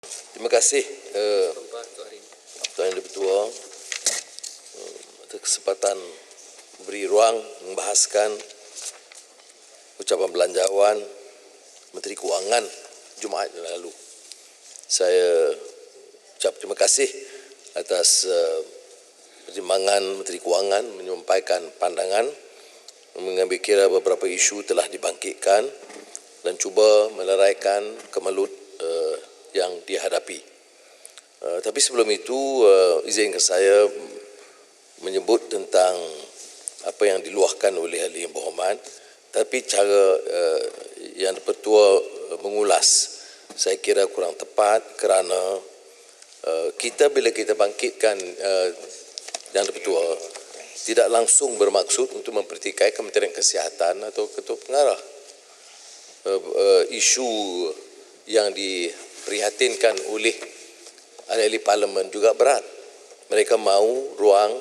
Terima kasih Tuan Yang Di-Pertua atas kesempatan beri ruang membahaskan ucapan belanjawan Menteri Kewangan Jumaat yang lalu. Saya ucap terima kasih atas pertimbangan Menteri Kewangan menyampaikan pandangan mengambil kira beberapa isu telah dibangkitkan dan cuba meleraikan kemelut yang dihadapi. Tapi sebelum itu, izinkan saya menyebut tentang apa yang diluahkan oleh ahli yang berhormat, tapi cara yang Di-Pertua mengulas saya kira kurang tepat kerana kita bila kita bangkitkan yang Di-Pertua tidak langsung bermaksud untuk mempertikai Kementerian Kesihatan atau Ketua Pengarah. Isu yang diprihatinkan oleh ahli-ahli parlimen juga berat. Mereka mahu ruang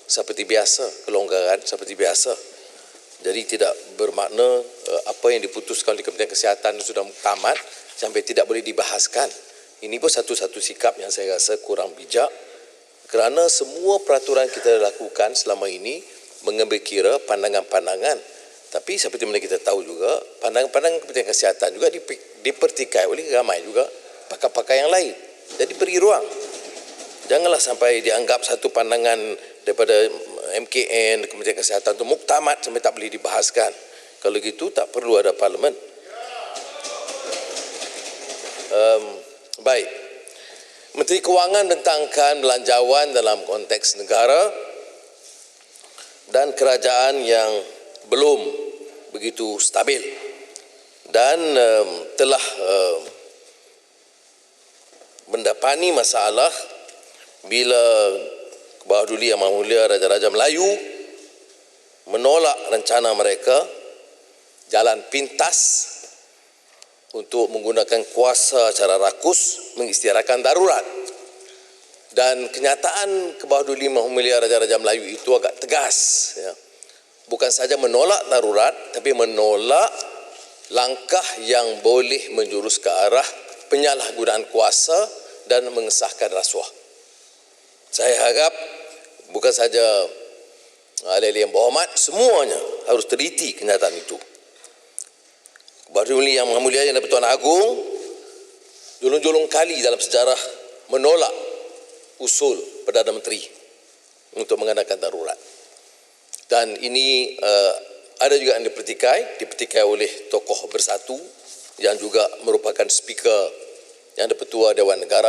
seperti biasa, kelonggaran seperti biasa. Jadi tidak bermakna apa yang diputuskan oleh Kementerian Kesihatan sudah tamat sampai tidak boleh dibahaskan. Ini pun satu-satu sikap yang saya rasa kurang bijak kerana semua peraturan kita lakukan selama ini mengambil kira pandangan-pandangan. Tapi seperti mana kita tahu juga, pandangan-pandangan Kementerian Kesihatan juga dipertikai oleh ramai juga pakar-pakar yang lain. Jadi beri ruang. Janganlah sampai dianggap satu pandangan daripada MKN, Kementerian Kesihatan itu muktamad sampai tak boleh dibahaskan. Kalau gitu tak perlu ada parlimen. Baik. Menteri Kewangan mententangkan belanjawan dalam konteks negara dan kerajaan yang belum begitu stabil dan telah mendapati masalah bila Kebawah Duli Yang Maha Mulia Raja-Raja Melayu menolak rencana mereka jalan pintas untuk menggunakan kuasa secara rakus mengisytiharkan darurat. Dan kenyataan Kebawah Duli Yang Maha Mulia Raja-Raja Melayu itu agak tegas, ya. Bukan saja menolak darurat, tapi menolak langkah yang boleh menjurus ke arah penyalahgunaan kuasa dan mengesahkan rasuah. Saya harap bukan saja ahli-ahli yang berhormat, semuanya harus teliti kenyataan itu. Kebawah Duli Yang Maha Mulia Yang Di-Pertuan Agong julung-julung kali dalam sejarah menolak usul Perdana Menteri untuk mengadakan darurat. Dan ini ada juga yang dipertikai oleh tokoh bersatu yang juga merupakan speaker yang Di-Pertua Dewan Negara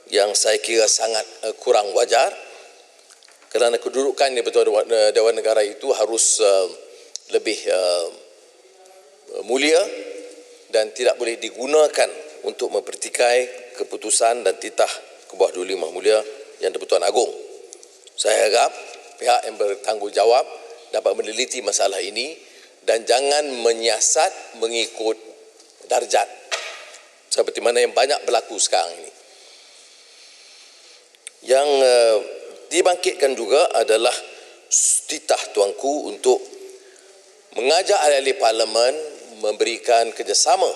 yang saya kira sangat kurang wajar kerana kedudukan Di-Pertua Dewan Negara itu harus lebih mulia dan tidak boleh digunakan untuk mempertikai keputusan dan titah Kebawah Duli Yang Maha Mulia Yang Di-Pertuan Agong. Saya harap pihak yang bertanggungjawab dapat meneliti masalah ini dan jangan menyiasat mengikut darjat seperti mana yang banyak berlaku sekarang ini. Yang dibangkitkan juga adalah titah tuanku untuk mengajak ahli-ahli parlimen memberikan kerjasama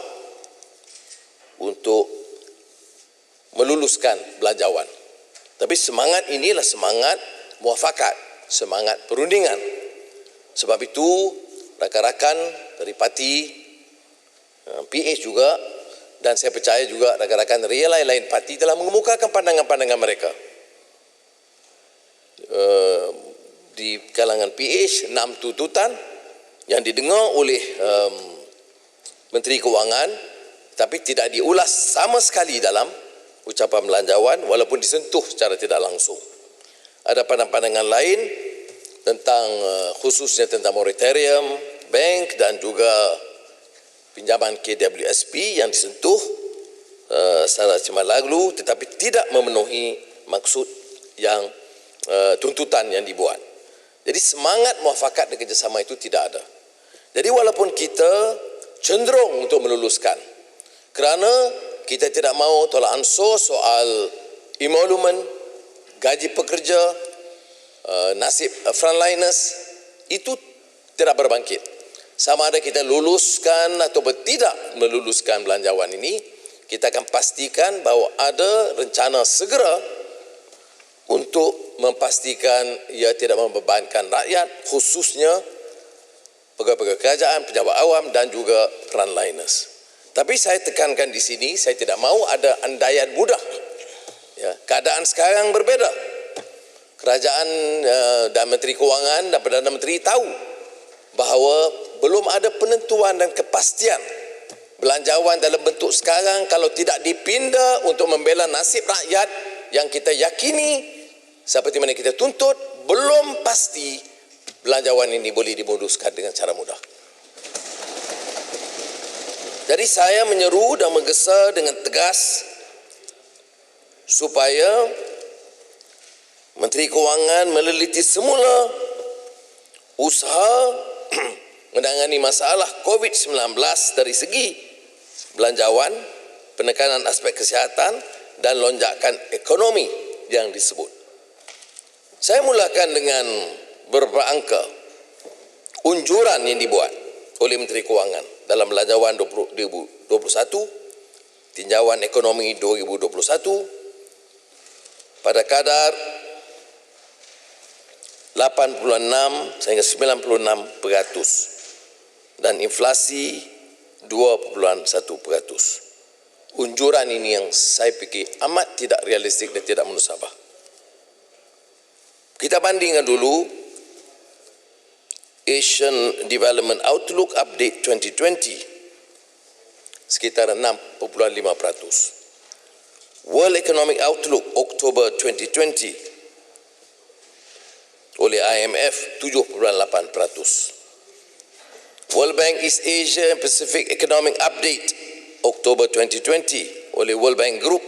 untuk meluluskan belanjawan. Tapi semangat inilah semangat muafakat, semangat perundingan. Sebab itu rakan-rakan dari parti PH juga dan saya percaya juga rakan-rakan dari lain-lain parti telah mengemukakan pandangan-pandangan mereka. Di kalangan PH 6 tuntutan yang didengar oleh Menteri Kewangan tapi tidak diulas sama sekali dalam ucapan belanjawan walaupun disentuh secara tidak langsung. Ada pandangan-pandangan lain tentang khususnya tentang moratorium, bank dan juga pinjaman KWSP yang disentuh secara cemerlang tetapi tidak memenuhi maksud yang tuntutan yang dibuat. Jadi semangat muafakat dan kerjasama itu tidak ada. Jadi walaupun kita cenderung untuk meluluskan kerana kita tidak mahu tolak ansur soal emolument, gaji pekerja, nasib frontliners, itu tidak berbangkit. Sama ada kita luluskan atau tidak meluluskan belanjawan ini, kita akan pastikan bahawa ada rencana segera untuk memastikan ia tidak membebankan rakyat, khususnya pegawai-pegawai kerajaan, pejabat awam dan juga frontliners. Tapi saya tekankan di sini, saya tidak mahu ada andaian mudah. Ya, keadaan sekarang berbeda. Kerajaan dan Menteri Kewangan dan Perdana Menteri tahu bahawa belum ada penentuan dan kepastian belanjawan dalam bentuk sekarang kalau tidak dipinda untuk membela nasib rakyat yang kita yakini seperti mana kita tuntut, belum pasti belanjawan ini boleh dimoduskan dengan cara mudah. Jadi saya menyeru dan menggesa dengan tegas supaya Menteri Kewangan meneliti semula usaha menangani masalah COVID-19 dari segi belanjawan, penekanan aspek kesihatan dan lonjakan ekonomi yang disebut. Saya mulakan dengan beberapa angka unjuran yang dibuat oleh Menteri Kewangan dalam belanjawan 2021, tinjauan ekonomi 2021 pada kadar 86 sehingga 96% dan inflasi 2.1%. Unjuran ini yang saya fikir amat tidak realistik dan tidak munasabah. Kita bandingkan dulu Asian Development Outlook Update 2020 sekitar 6.5%. World Economic Outlook Oktober 2020 oleh IMF 7.8%. World Bank East Asia and Pacific Economic Update Oktober 2020 oleh World Bank Group,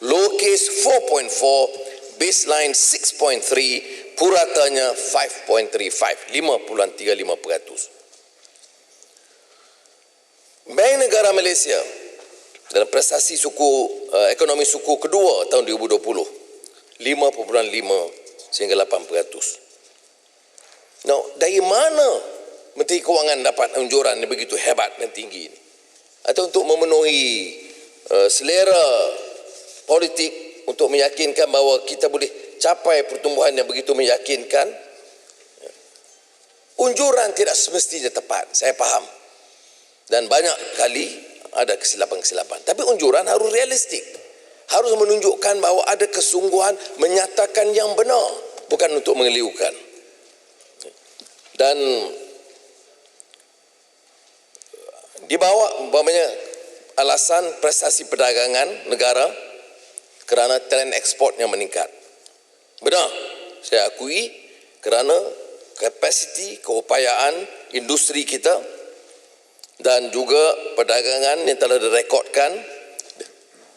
low case 4.4, baseline 6.3, puratanya 5.35, 5.35%. Bank Negara Malaysia dalam prestasi ekonomi suku kedua tahun 2020, 5.5 sehingga 8%. Now, dari mana Menteri Kewangan dapat unjuran yang begitu hebat dan tinggi ini? Atau untuk memenuhi selera politik untuk meyakinkan bahawa kita boleh capai pertumbuhan yang begitu meyakinkan? Unjuran tidak semestinya tepat, saya faham. Dan banyak kali ada kesilapan-kesilapan. Tapi unjuran harus realistik. Harus menunjukkan bahawa ada kesungguhan menyatakan yang benar, bukan untuk mengeliukan. Dan dibawa umpamanya alasan prestasi perdagangan negara kerana trend ekspornya meningkat. Benar, saya akui kerana kapasiti keupayaan industri kita dan juga perdagangan yang telah direkodkan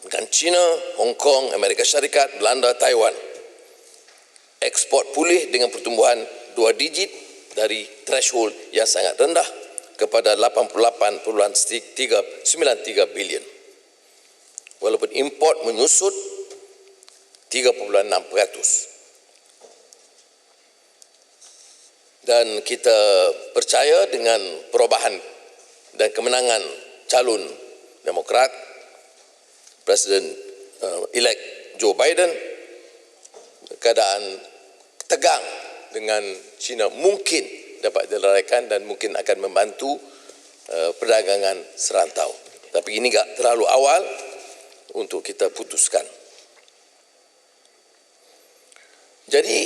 dengan China, Hong Kong, Amerika Syarikat, Belanda, Taiwan. Ekspor pulih dengan pertumbuhan 2 digit dari threshold yang sangat rendah kepada 88.93 bilion. Walaupun import menyusut 3.6%. Dan kita percaya dengan perubahan dan kemenangan calon Demokrat Presiden elect Joe Biden, keadaan tegang dengan China mungkin dapat dileraikan dan mungkin akan membantu perdagangan serantau. Tapi ini tak terlalu awal untuk kita putuskan. Jadi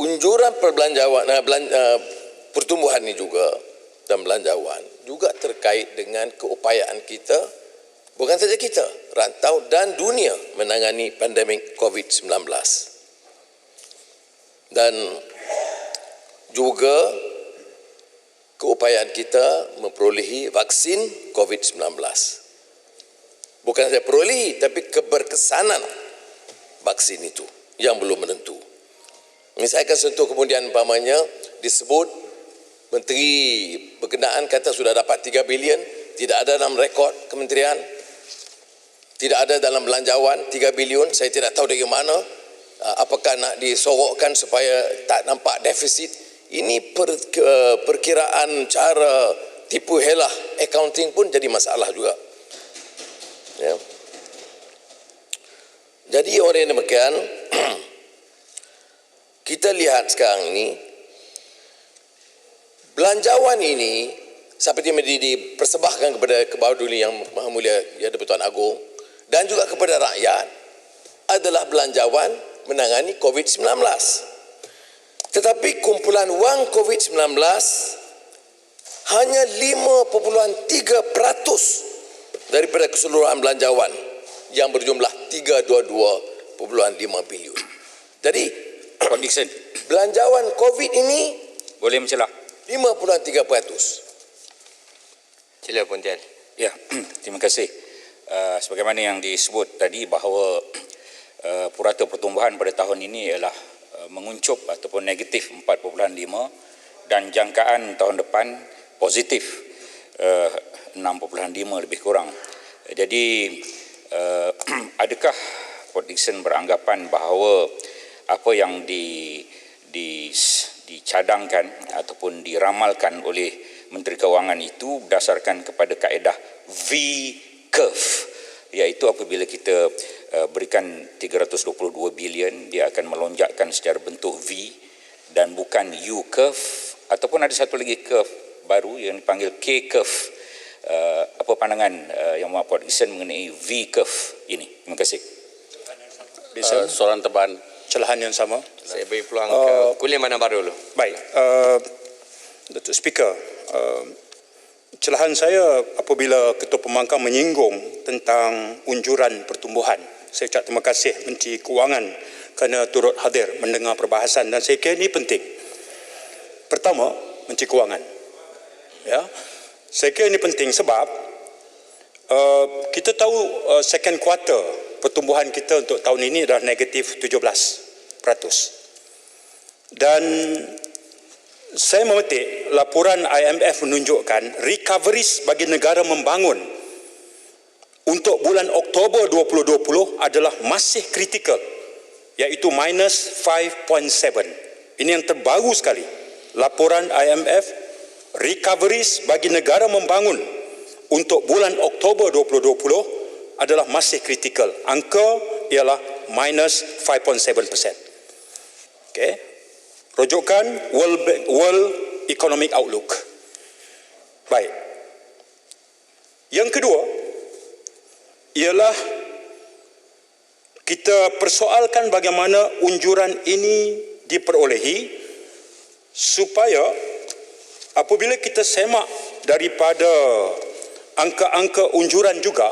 unjuran pertumbuhan ini juga dan belanjawan juga terkait dengan keupayaan kita, bukan saja kita, rantau dan dunia menangani pandemik COVID-19. Dan juga keupayaan kita memperolehi vaksin COVID-19. Bukan saja perolehi, tapi keberkesanan vaksin itu yang belum menentu. Ini saya akan sentuh kemudian umpamanya disebut Menteri berkenaan kata sudah dapat 3 bilion, tidak ada dalam rekod kementerian. Tidak ada dalam belanjawan 3 bilion, saya tidak tahu dari mana. Apakah nak disorokkan supaya tak nampak defisit? Ini perkiraan cara tipu helah accounting pun jadi masalah juga. Jadi oleh demikian, kita lihat sekarang ini, belanjawan ini seperti yang dipersembahkan kepada Kebawah Duli Yang Maha Mulia Ya di-Pertuan Agong dan juga kepada rakyat adalah belanjawan menangani COVID-19. Tetapi kumpulan wang COVID-19 hanya 5.3% daripada keseluruhan belanjawan yang berjumlah 322.5 bilion. Jadi, Puan Dickson, belanjawan COVID ini boleh mencelah. 5.3%. Sila Puan Tian. Ya, terima kasih. Sebagaimana yang disebut tadi bahawa purata pertumbuhan pada tahun ini ialah menguncup ataupun negatif 4.5 dan jangkaan tahun depan positif 6.5 lebih kurang. Jadi adakah Puan Dickson beranggapan bahawa apa yang dicadangkan ataupun diramalkan oleh Menteri Kewangan itu berdasarkan kepada kaedah V-curve, iaitu apabila kita berikan 322 bilion, dia akan melonjakkan secara bentuk V dan bukan U-curve, ataupun ada satu lagi curve baru yang dipanggil K-curve. Apa pandangan yang Puan Dickson mengenai V-curve ini? Terima kasih. Soalan teban. Celahan yang sama. Saya beri peluang ke Kuliah Bandar Baru dulu. Baik, Datuk Speaker, celahan saya apabila Ketua Pembangkang menyinggung tentang unjuran pertumbuhan. Saya ucap terima kasih Menteri Kewangan kerana turut hadir mendengar perbahasan dan saya kira ini penting. Pertama, Menteri Kewangan. Ya, saya kira ini penting sebab kita tahu second quarter pertumbuhan kita untuk tahun ini adalah negatif 17%. Dan saya memetik laporan IMF menunjukkan recoveries bagi negara membangun untuk bulan Oktober 2020 adalah masih kritikal, iaitu minus 5.7. Ini yang terbaru sekali. Laporan IMF, recoveries bagi negara membangun untuk bulan Oktober 2020 adalah masih kritikal. Angka ialah minus 5.7%. Okay. Rujukan World Economic Outlook. Baik. Yang kedua ialah kita persoalkan bagaimana unjuran ini diperolehi supaya apabila kita semak daripada angka-angka unjuran juga,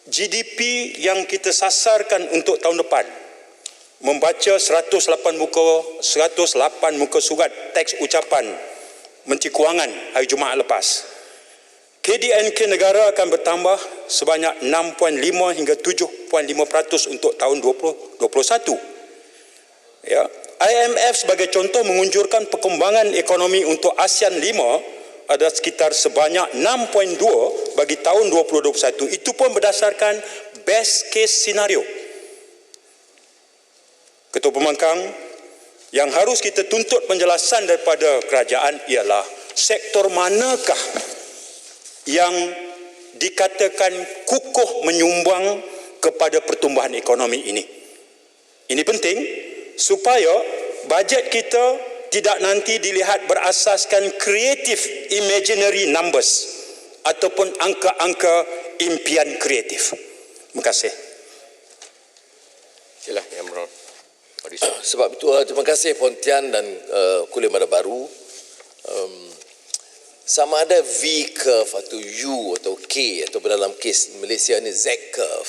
GDP yang kita sasarkan untuk tahun depan, membaca 108 muka surat teks ucapan Menteri Kewangan hari Jumaat lepas, KDNK negara akan bertambah sebanyak 6.5 hingga 7.5% untuk tahun 2021. Ya, IMF sebagai contoh mengunjurkan perkembangan ekonomi untuk ASEAN 5 ada sekitar sebanyak 6.2 bagi tahun 2021. Itu pun berdasarkan best case scenario. Ketua Pembangkang, yang harus kita tuntut penjelasan daripada kerajaan ialah sektor manakah yang dikatakan kukuh menyumbang kepada pertumbuhan ekonomi ini. Ini penting supaya bajet kita tidak nanti dilihat berasaskan creative imaginary numbers ataupun angka-angka impian kreatif. Terima kasih. Sila Yang Berhormat. Sebab itu terima kasih Puan Tian dan Kuliah Bandar Baru. Sama ada V-curve atau U atau K atau dalam kes Malaysia ni Z-curve.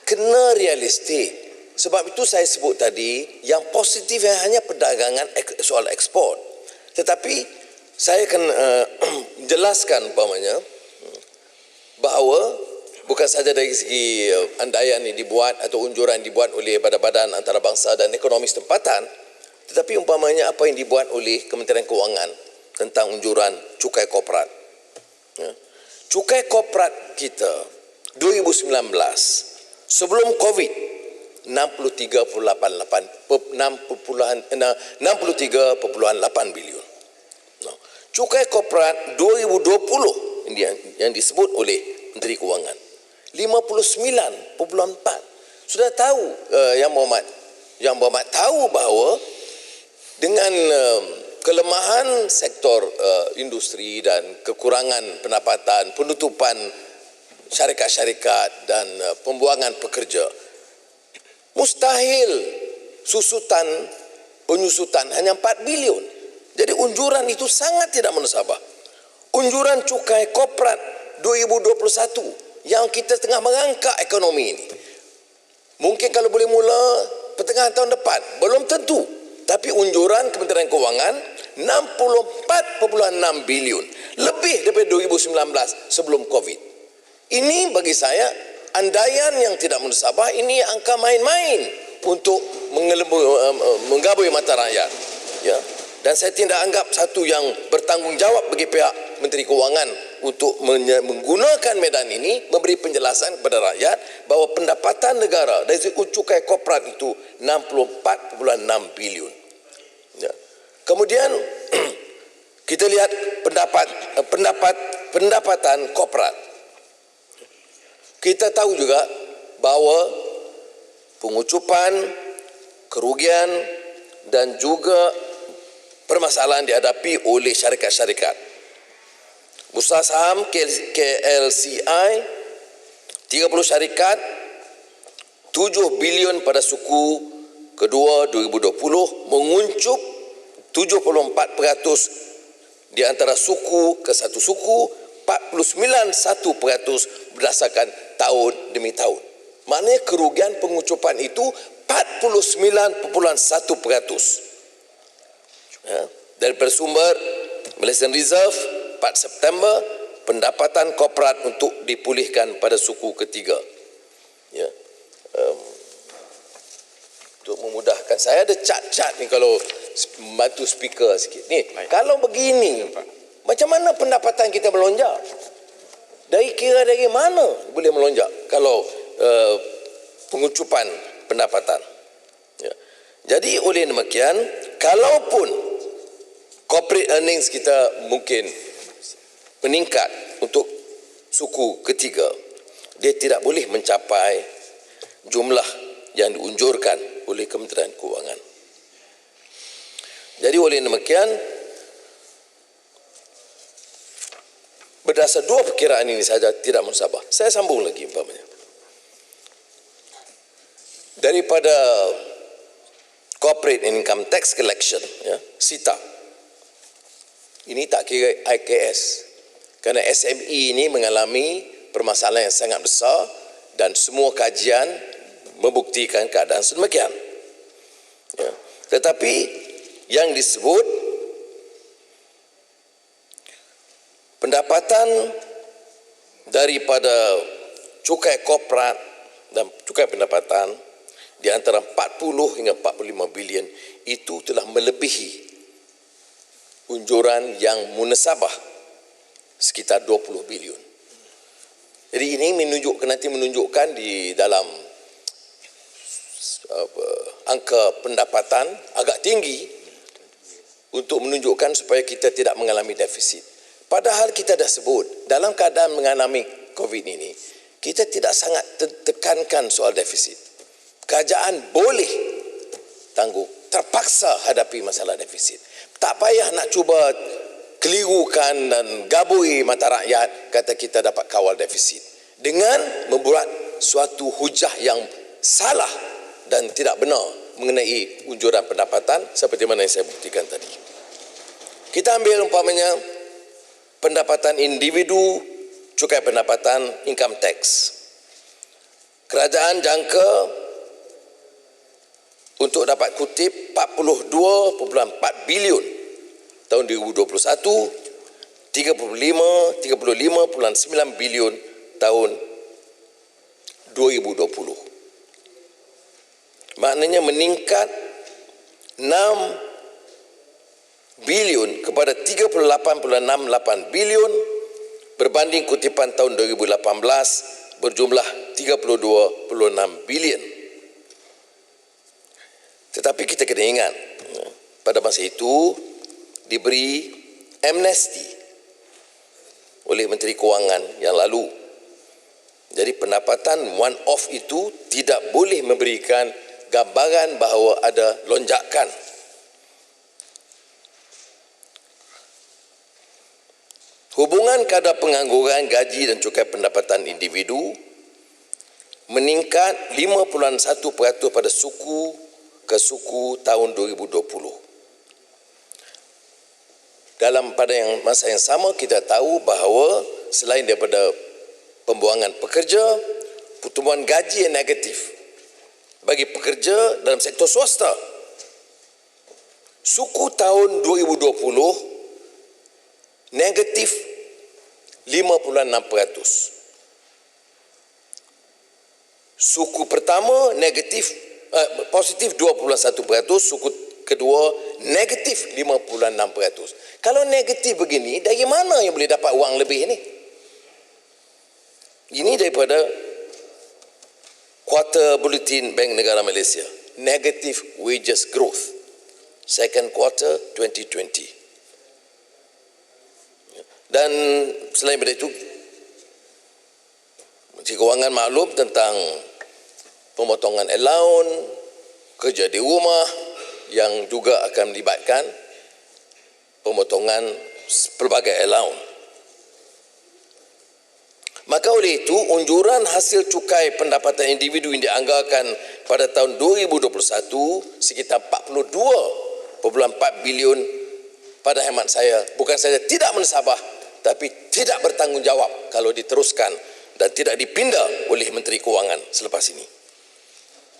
Kena realistik. Sebab itu saya sebut tadi, yang positif hanya perdagangan soal ekspor. Tetapi saya akan jelaskan umpamanya bahawa bukan sahaja dari segi andaian yang dibuat atau unjuran dibuat oleh badan-badan antarabangsa dan ekonomi tempatan, tetapi umpamanya apa yang dibuat oleh Kementerian Kewangan tentang unjuran cukai korporat. Cukai korporat kita 2019 sebelum COVID 63.8 bilion. Cukai korporat 2020 yang disebut oleh Menteri Kewangan. 59.4. Sudah tahu Yang Berhormat tahu bahawa dengan kelemahan sektor industri dan kekurangan pendapatan, penutupan syarikat-syarikat dan pembuangan pekerja, mustahil penyusutan hanya 4 bilion. Jadi unjuran itu sangat tidak munasabah. Unjuran cukai korporat 2021 yang kita tengah mengangkat ekonomi ini. Mungkin kalau boleh mula pertengahan tahun depan, belum tentu. Tapi unjuran Kementerian Kewangan 64.6 bilion, lebih daripada 2019 sebelum Covid. Ini bagi saya andaian yang tidak munasabah, ini angka main-main untuk menggabui mata rakyat. Ya. Dan saya tidak anggap satu yang bertanggungjawab bagi pihak Menteri Kewangan untuk menggunakan medan ini memberi penjelasan kepada rakyat bahawa pendapatan negara dari cukai korporat itu 64.6 bilion. Ya. Kemudian kita lihat pendapatan korporat. Kita tahu juga bahawa pengucupan, kerugian dan juga permasalahan dihadapi oleh syarikat-syarikat. Bursa saham KLCI 30 syarikat 7 bilion pada suku kedua 2020 menguncup 74% di antara suku ke satu suku, 49.1% berdasarkan tahun demi tahun. Maknanya kerugian pengucupan itu 49.1%. Ya, dari bersumber Malaysian Reserve 4 September pendapatan korporat untuk dipulihkan pada suku ketiga. Ya. Untuk memudahkan, saya ada cat-cat ni kalau bantu speaker sikit. Ni, kalau begini, macam mana pendapatan kita melonjak? Dari mana boleh melonjak kalau pengucupan pendapatan? Ya. Jadi oleh demikian, kalaupun corporate earnings kita mungkin meningkat untuk suku ketiga, dia tidak boleh mencapai jumlah yang diunjurkan oleh Kementerian Kewangan. Jadi oleh demikian, berdasar dua perkiraan ini saja tidak musabah. Saya sambung lagi umpamanya. Daripada Corporate Income Tax Collection, ya, SITA, ini tak kira IKS. Kerana SME ini mengalami permasalahan yang sangat besar dan semua kajian membuktikan keadaan sedemikian. Ya. Tetapi yang disebut pendapatan daripada cukai korporat dan cukai pendapatan di antara 40 hingga 45 bilion itu telah melebihi unjuran yang munasabah sekitar 20 bilion. Jadi ini menunjukkan di dalam angka pendapatan agak tinggi untuk menunjukkan supaya kita tidak mengalami defisit. Padahal kita dah sebut dalam keadaan mengalami COVID ini, kita tidak sangat tekankan soal defisit. Kerajaan boleh tangguh, terpaksa hadapi masalah defisit. Tak payah nak cuba kelirukan dan gabui mata rakyat kata kita dapat kawal defisit dengan membuat suatu hujah yang salah dan tidak benar mengenai unjuran pendapatan seperti mana yang saya buktikan tadi. Kita ambil umpamanya pendapatan individu, cukai pendapatan, income tax. Kerajaan jangka untuk dapat kutip 42.4 bilion tahun 2021, 35.9 bilion tahun 2020. Maknanya meningkat 6 bilion kepada 38.68 bilion berbanding kutipan tahun 2018 berjumlah 32.6 bilion. Tetapi kita kena ingat, pada masa itu diberi amnesti oleh Menteri Kewangan yang lalu Jadi pendapatan one off itu tidak boleh memberikan gambaran bahawa ada lonjakan. Hubungan kadar pengangguran, gaji dan cukai pendapatan individu meningkat 5.1% pada suku ke suku tahun 2020. Pada masa yang sama kita tahu bahawa selain daripada pembuangan pekerja, pertumbuhan gaji yang negatif bagi pekerja dalam sektor swasta. Suku tahun 2020 negatif 5.6%. Suku pertama positif 2.1%, suku kedua negatif 5.6%. Kalau negatif begini, dari mana yang boleh dapat wang lebih ini? Ini daripada kuartal Bulletin Bank Negara Malaysia, negative wages growth, second quarter 2020. Dan selain daripada itu, Menteri Kewangan maklum tentang pemotongan allowance, kerja di rumah yang juga akan melibatkan pemotongan pelbagai allowance. Maka oleh itu, unjuran hasil cukai pendapatan individu yang dianggarkan pada tahun 2021 sekitar 42.4 bilion pada hemat saya bukan saja tidak mensabah, tapi tidak bertanggungjawab kalau diteruskan dan tidak dipindah oleh Menteri Kewangan selepas ini.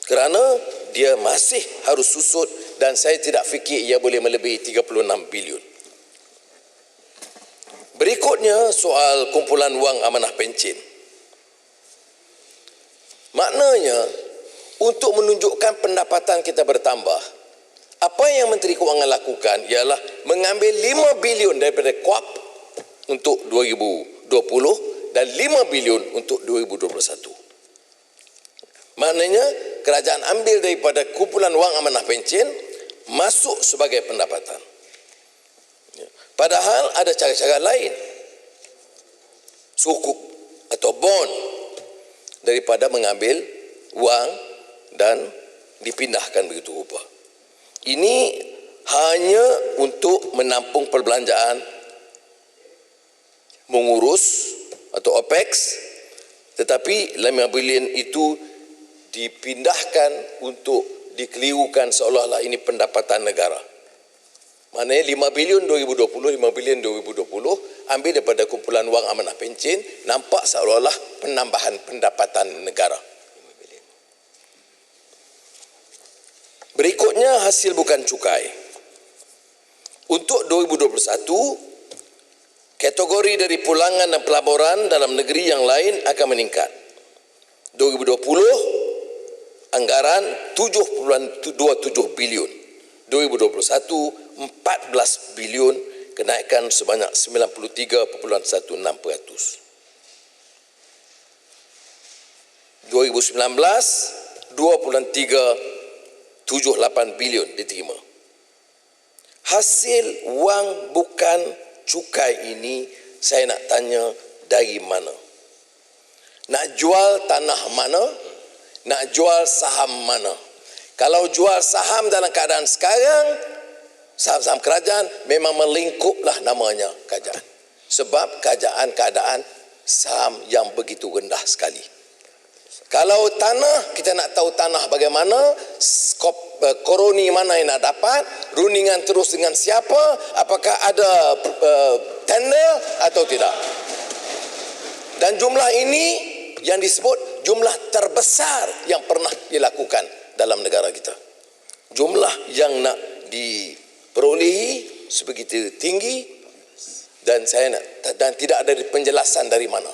Kerana dia masih harus susut dan saya tidak fikir ia boleh melebihi 36 bilion. Berikutnya soal kumpulan wang amanah pencen. Maknanya untuk menunjukkan pendapatan kita bertambah, apa yang Menteri Kewangan lakukan ialah mengambil 5 bilion daripada KUAP untuk 2020 dan 5 bilion untuk 2021. Maknanya kerajaan ambil daripada kumpulan wang amanah pencen masuk sebagai pendapatan. Padahal ada cara-cara lain. Sukuk atau bond daripada mengambil wang dan dipindahkan begitu rupa. Ini hanya untuk menampung perbelanjaan mengurus atau OPEX, tetapi 5 bilion itu dipindahkan untuk dikelirukan seolah-olah ini pendapatan negara. Maknanya 5 bilion 2020, 5 bilion 2020 ambil daripada kumpulan wang amanah pencen, nampak seolah-olah penambahan pendapatan negara. Berikutnya hasil bukan cukai. Untuk 2021, kategori dari pulangan dan pelaburan dalam negeri yang lain akan meningkat. 2020 anggaran 7.27 bilion. 2021 14 bilion, kenaikan sebanyak 93.16%. 2019 2.378 bilion diterima. Hasil wang bukan cukai ini saya nak tanya dari mana? Nak jual tanah mana? Nak jual saham mana? Kalau jual saham dalam keadaan sekarang, saham-saham kerajaan memang melingkuplah namanya kerajaan. Sebab keadaan saham yang begitu rendah sekali. Kalau tanah, kita nak tahu tanah bagaimana, skop koroni mana yang nak dapat, rundingan terus dengan siapa, apakah ada tender atau tidak. Dan jumlah ini yang disebut jumlah terbesar yang pernah dilakukan dalam negara kita. Jumlah yang nak diperolehi sebegitu tinggi dan tidak ada penjelasan dari mana.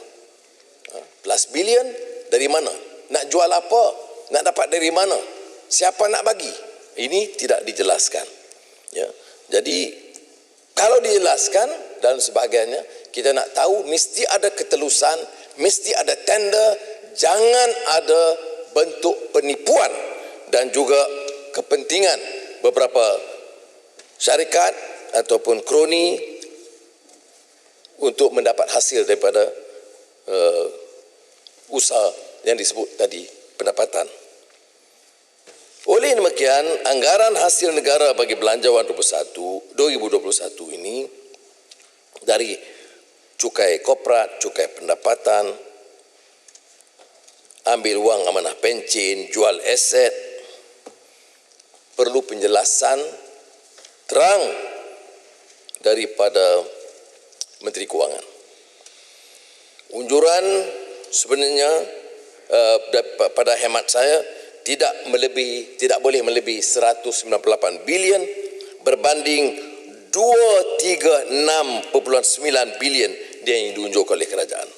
Plus bilion dari mana? Nak jual apa? Nak dapat dari mana? Siapa nak bagi? Ini tidak dijelaskan. Ya. Jadi kalau dijelaskan dan sebagainya, kita nak tahu mesti ada ketelusan, mesti ada tender, jangan ada bentuk penipuan dan juga kepentingan beberapa syarikat ataupun kroni untuk mendapat hasil daripada usaha yang disebut tadi pendapatan. Oleh demikian, anggaran hasil negara bagi belanjawan 2021 ini dari cukai korporat, cukai pendapatan, ambil wang amanah pencen, jual aset, perlu penjelasan terang daripada Menteri Kewangan. Unjuran sebenarnya pada hemat saya tidak boleh melebihi 198 bilion berbanding 236.9 bilion dia yang diunjukkan oleh kerajaan.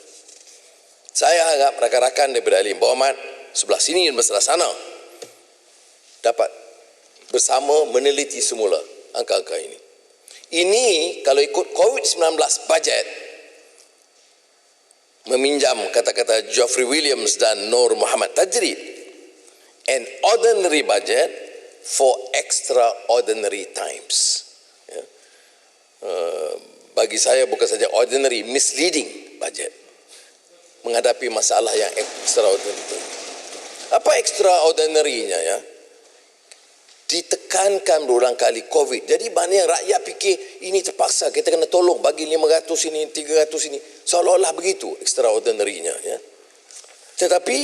Saya harap rakan-rakan daripada ahli berhormat sebelah sini dan sebelah sana dapat bersama meneliti semula angka-angka ini. Ini kalau ikut COVID-19 budget, meminjam kata-kata Geoffrey Williams dan Nur Muhammad Tajrid, an ordinary budget for extraordinary times. Ya. Bagi saya bukan saja ordinary, misleading budget menghadapi masalah yang extraordinary. Apa extraordinary-nya ya? Ditekankan berulang kali COVID. Jadi banyak rakyat fikir ini terpaksa kita kena tolong bagi 500 ini, 300 ini. Seolah-olah begitu extraordinary-nya ya. Tetapi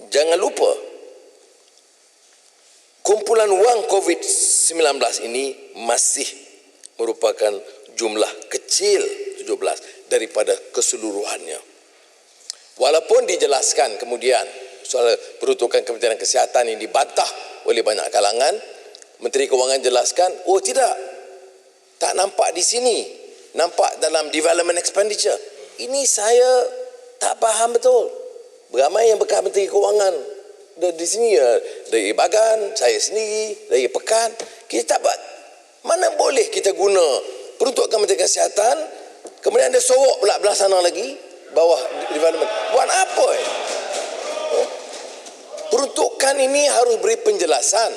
jangan lupa kumpulan wang COVID-19 ini masih merupakan jumlah kecil 17 daripada keseluruhannya. Walaupun dijelaskan kemudian soal peruntukan Kementerian Kesihatan yang dibantah oleh banyak kalangan, Menteri Kewangan jelaskan, oh tidak, tak nampak di sini, nampak dalam development expenditure. Ini saya tak faham betul. Beramai yang bekas Menteri Kewangan di sini ya, dari Bagan, saya sendiri, dari Pekan, kita tak buat. Mana boleh kita guna peruntukan Kementerian Kesihatan, kemudian ada sorok pula belah sana lagi, bawah development. Buat apa peruntukan ini harus beri penjelasan.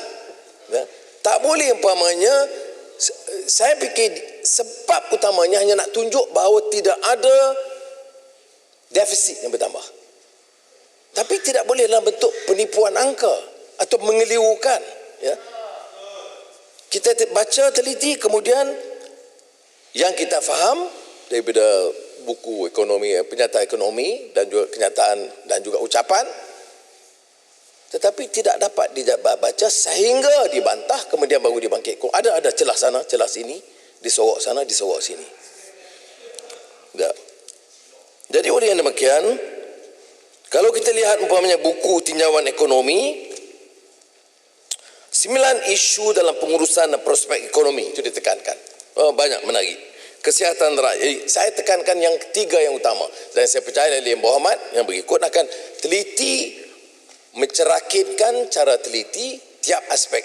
Ya. Tak boleh umpamanya, saya fikir sebab utamanya hanya nak tunjuk bahawa tidak ada defisit yang bertambah. Tapi tidak boleh dalam bentuk penipuan angka atau mengelirukan. Ya. Kita baca, teliti, kemudian yang kita faham daripada buku ekonomi, penyataan ekonomi dan juga kenyataan dan juga ucapan, tetapi tidak dapat dibaca sehingga dibantah kemudian baru dibangkit. Ada celah sana, celah sini, disorok sana, disorok sini. Tak. Jadi oleh yang demikian, kalau kita lihat umpamanya buku tinjauan ekonomi, 9 isu dalam pengurusan dan prospek ekonomi itu ditekankan. Banyak menarik. Kesihatan rakyat. Saya tekankan yang 3 yang utama. Dan saya percaya Yang Berhormat yang berikut akan teliti, mencerakitkan cara teliti tiap aspek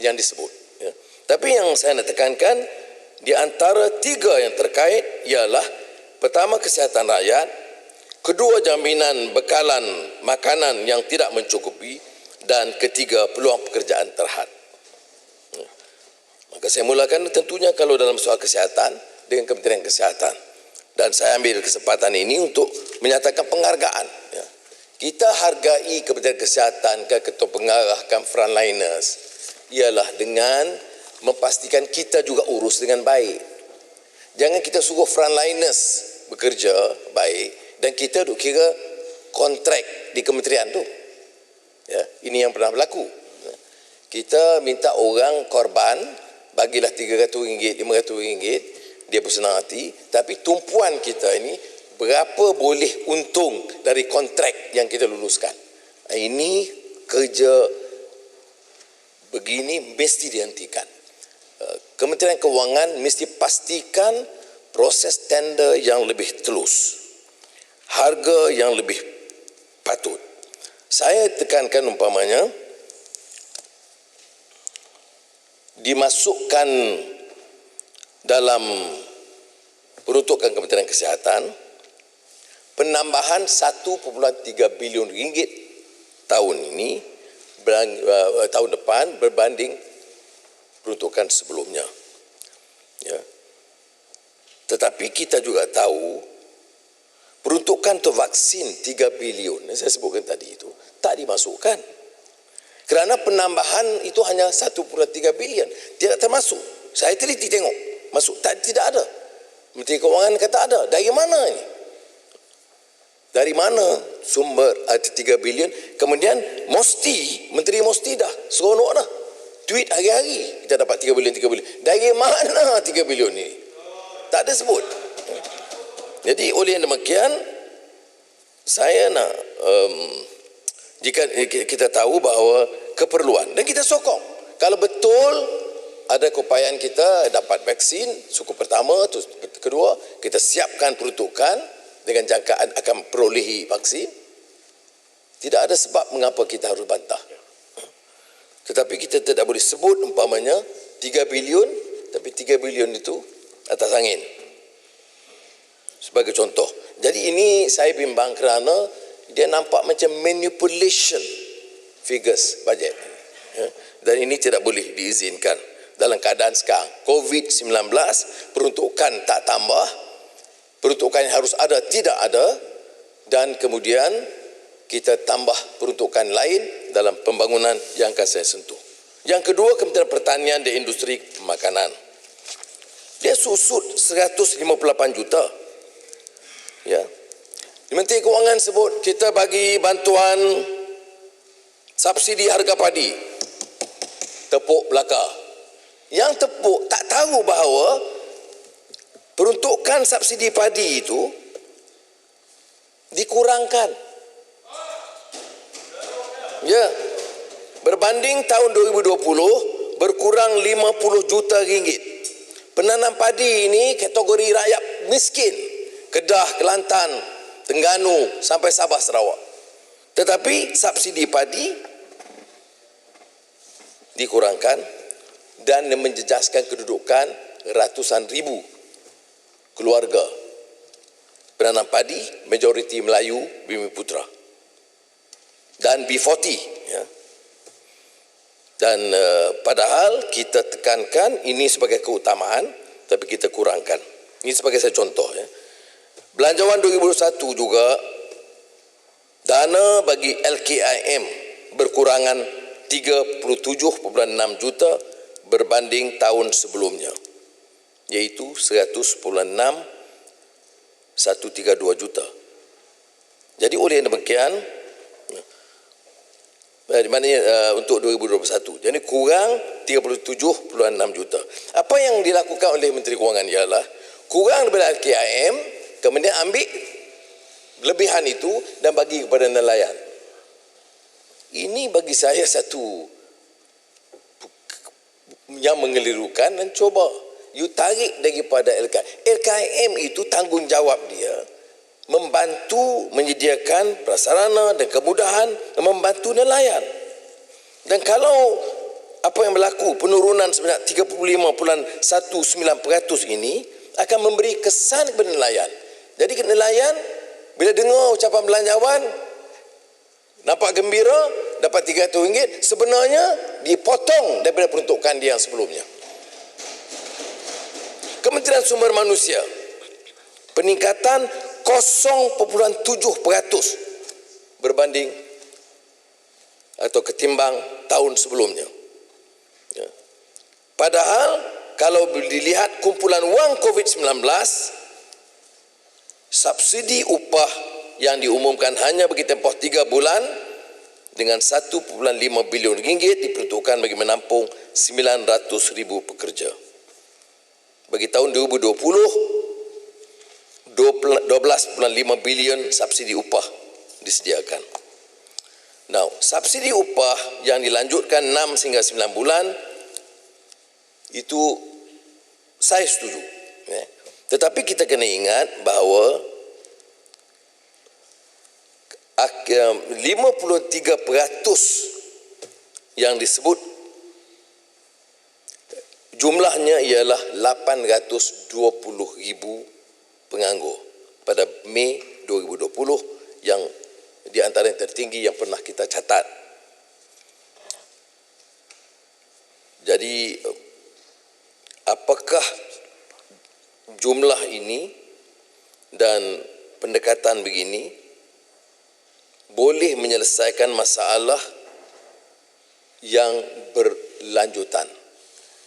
yang disebut. Ya. Tapi yang saya nak tekankan, di antara 3 yang terkait ialah pertama kesihatan rakyat, kedua jaminan bekalan makanan yang tidak mencukupi, dan ketiga peluang pekerjaan terhad. Ya. Maka saya mulakan tentunya kalau dalam soal kesihatan dengan Kementerian Kesihatan, dan saya ambil kesempatan ini untuk menyatakan penghargaan. Ya. Kita hargai Kementerian Kesihatan, ketua pengarah, frontliners, ialah dengan memastikan kita juga urus dengan baik. Jangan kita suruh frontliners bekerja baik dan kita duk kira kontrak di kementerian tu. Ya, ini yang pernah berlaku. Kita minta orang korban bagilah RM300, RM500, dia bersenang hati, tapi tumpuan kita ini berapa boleh untung dari kontrak yang kita luluskan. Ini kerja begini mesti dihentikan. Kementerian Kewangan mesti pastikan proses tender yang lebih telus, harga yang lebih patut. Saya tekankan umpamanya dimasukkan dalam peruntukan Kementerian Kesihatan penambahan 1.3 bilion ringgit tahun ini, tahun depan berbanding peruntukan sebelumnya. Ya. Tetapi kita juga tahu peruntukan peruntukan untuk vaksin 3 bilion yang saya sebutkan tadi itu tak dimasukkan. Kerana penambahan itu hanya 1.3 bilion, tidak termasuk. Saya teliti tengok, masuk tidak ada. Menteri Kewangan kata ada. Dari mana ini? Dari mana sumber 3 bilion? Kemudian Menteri Mosti dah seronok dah. Tweet hari-hari kita dapat 3 bilion. Dari mana 3 bilion ini? Tak ada sebut. Jadi oleh demikian saya nak jika kita tahu bahawa keperluan dan kita sokong kalau betul ada keupayaan kita dapat vaksin suku pertama, terus kedua kita siapkan peruntukan dengan jangkaan akan perolehi vaksin, tidak ada sebab mengapa kita harus bantah. Tetapi kita tidak boleh sebut umpamanya 3 bilion, tapi 3 bilion itu atas angin. Sebagai contoh. Jadi ini saya bimbang kerana dia nampak macam manipulation figures bajet. Dan ini tidak boleh diizinkan. Dalam keadaan sekarang COVID-19, peruntukan tak tambah, peruntukan yang harus ada tidak ada, dan kemudian kita tambah peruntukan lain dalam pembangunan yang akan saya sentuh. Yang kedua, Kementerian Pertanian dan Industri Makanan. Dia susut 158 juta. Ya. Menteri Kewangan sebut kita bagi bantuan subsidi harga padi. Tepuk belaka. Yang tepuk tak tahu bahawa peruntukan subsidi padi itu dikurangkan. Ya. Berbanding tahun 2020 berkurang 50 juta ringgit. Penanam padi ini kategori rakyat miskin. Kedah, Kelantan, Terengganu sampai Sabah, Sarawak. Tetapi subsidi padi dikurangkan dan menjejaskan kedudukan ratusan ribu keluarga penanam padi, majoriti Melayu, Bumi-Putra dan B40. Ya. Dan padahal kita tekankan ini sebagai keutamaan, tapi kita kurangkan. Ini sebagai saya contoh. Ya. Belanjawan 2021 juga dana bagi LKIM berkurangan 37.6 juta berbanding tahun sebelumnya, iaitu 100.6 132 juta. Jadi oleh demikian untuk 2021, jadi kurang 37.6 juta. Apa yang dilakukan oleh Menteri Kewangan ialah kurang daripada LKIM, kemudian ambil lebihan itu dan bagi kepada nelayan. Ini bagi saya satu yang mengelirukan dan coba you tarik daripada LKIM. LKIM itu tanggungjawab dia membantu menyediakan prasarana dan kemudahan membantu nelayan. Dan kalau apa yang berlaku penurunan sebanyak 35.19% ini akan memberi kesan kepada nelayan. Jadi nelayan bila dengar ucapan belanjawan nampak gembira dapat RM300, sebenarnya dipotong daripada peruntukan dia yang sebelumnya. Kementerian Sumber Manusia peningkatan 0.7% berbanding atau ketimbang tahun sebelumnya. Ya. Padahal kalau dilihat kumpulan wang COVID-19, subsidi upah yang diumumkan hanya bagi tempoh 3 bulan dengan 1.5 bilion ringgit diperuntukkan bagi menampung 900,000 pekerja. Bagi tahun 2020, 12.5 bilion subsidi upah disediakan. Now, subsidi upah yang dilanjutkan 6 hingga 9 bulan itu saya setuju. Tetapi kita kena ingat bahawa 53% yang disebut jumlahnya ialah 820,000 penganggur pada Mei 2020 yang di antara yang tertinggi yang pernah kita catat. Jadi apakah jumlah ini dan pendekatan begini boleh menyelesaikan masalah yang berlanjutan.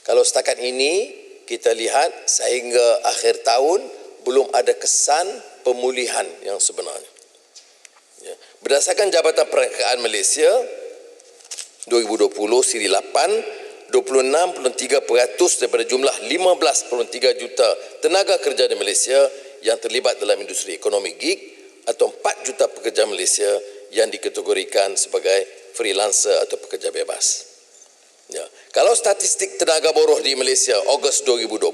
Kalau setakat ini kita lihat sehingga akhir tahun belum ada kesan pemulihan yang sebenarnya. Ya. Berdasarkan Jabatan Perangkaan Malaysia 2020 siri 8, 26.3% daripada jumlah 15.3 juta tenaga kerja di Malaysia yang terlibat dalam industri ekonomi gig atau 4 juta pekerja Malaysia yang dikategorikan sebagai freelancer atau pekerja bebas. Ya. Kalau statistik tenaga buruh di Malaysia Ogos 2020,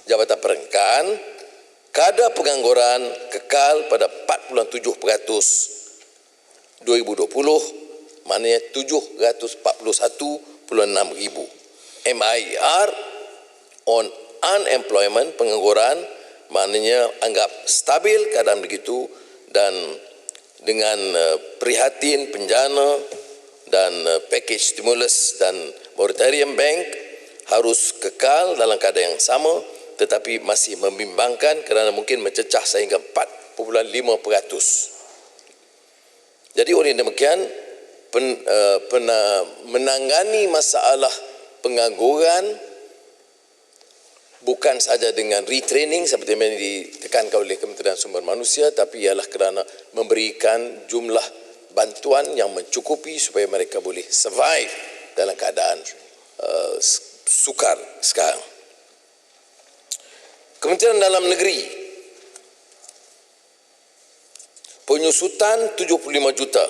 Jabatan Perangkaan, kadar pengangguran kekal pada 4.7% 2020, maknanya 741.6 ribu. MIR on unemployment, pengangguran, maknanya anggap stabil keadaan begitu, dan dengan prihatin penjana dan package stimulus dan moratorium bank harus kekal dalam keadaan yang sama, tetapi masih membimbangkan kerana mungkin mencecah sehingga 4.5%. Jadi oleh demikian menangani masalah pengangguran bukan saja dengan retraining seperti yang ditekankan oleh Kementerian Sumber Manusia, tapi ialah kerana memberikan jumlah bantuan yang mencukupi supaya mereka boleh survive dalam keadaan sukar sekarang. Kementerian Dalam Negeri penyusutan 75 juta,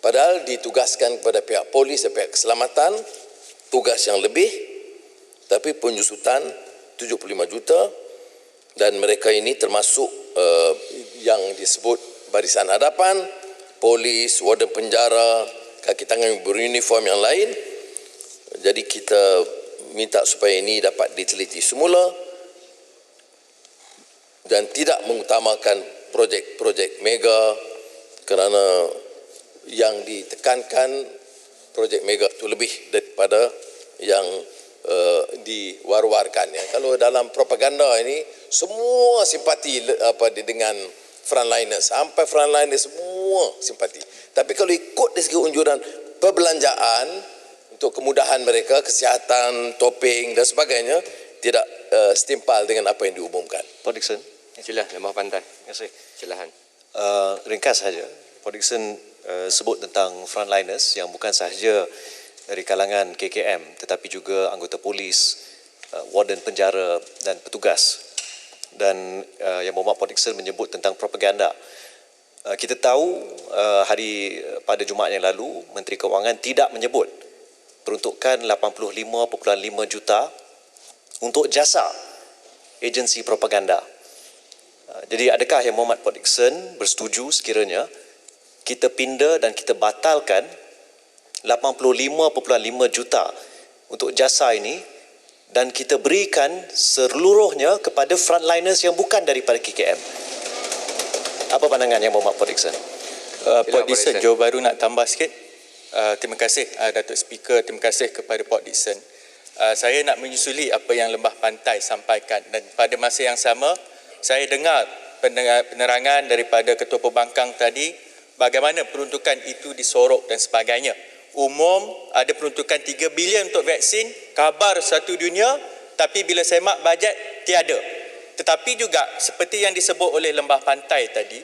padahal ditugaskan kepada pihak polis dan pihak keselamatan tugas yang lebih, tapi penyusutan 75 juta, dan mereka ini termasuk yang disebut barisan hadapan, polis, warden penjara, kaki tangan beruniform yang lain. Jadi kita minta supaya ini dapat diteliti semula dan tidak mengutamakan projek-projek mega, kerana yang ditekankan projek mega itu lebih daripada yang diwar-warkan. Ya. Kalau dalam propaganda ini semua simpati dengan frontliners, sampai frontliners semua simpati. Tapi kalau ikut dari segi unjuran perbelanjaan untuk kemudahan mereka, kesihatan, topeng dan sebagainya, tidak setimpal dengan apa yang diumumkan. Pak Dickson. Sila, Lembah Pantai. Terima kasih. Silakan. Ringkas saja. Pak Dickson sebut tentang frontliners yang bukan sahaja dari kalangan KKM tetapi juga anggota polis, warden penjara dan petugas. Dan Yang Berhormat Pak Dickson menyebut tentang propaganda. Kita tahu pada Jumaat yang lalu Menteri Kewangan tidak menyebut peruntukan 85.5 juta untuk jasa agensi propaganda. Jadi adakah Yang Berhormat Pak Dickson bersetuju sekiranya kita pindah dan kita batalkan 85.5 juta untuk jasa ini dan kita berikan seluruhnya kepada frontliners yang bukan daripada KKM? Apa pandangan Yang Berhormat Pak Dickson? Pak Dickson, jawab baru nak tambah sikit. Terima kasih Datuk Speaker, terima kasih kepada Pak Dickson. Saya nak menyusuli apa yang Lembah Pantai sampaikan, dan pada masa yang sama saya dengar penerangan daripada Ketua Pembangkang tadi bagaimana peruntukan itu disorok dan sebagainya. Umum ada peruntukan 3 bilion untuk vaksin, khabar satu dunia, tapi bila semak bajet tiada. Tetapi juga seperti yang disebut oleh Lembah Pantai tadi,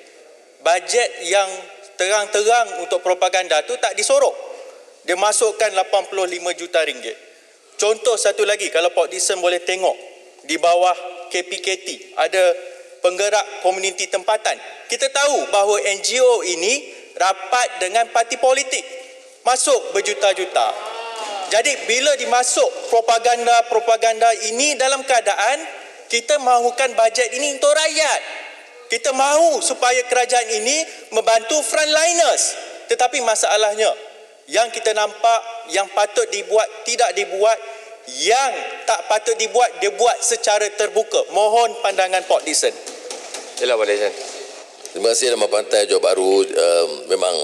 bajet yang terang-terang untuk propaganda tu tak disorok. Dia masukkan 85 juta ringgit. Contoh satu lagi, kalau Pak Dickson boleh tengok di bawah KPKT ada penggerak komuniti tempatan. Kita tahu bahawa NGO ini rapat dengan parti politik, masuk berjuta-juta. Jadi bila dimasuk propaganda ini dalam keadaan kita mahukan bajet ini untuk rakyat. Kita mahu supaya kerajaan ini membantu frontliners. Tetapi masalahnya yang kita nampak yang patut dibuat tidak dibuat, yang tak patut dibuat dia buat secara terbuka. Mohon pandangan Pak Dickson. Sila Pak Dickson. Terima kasih Lembah Pantai, jawab baru. Memang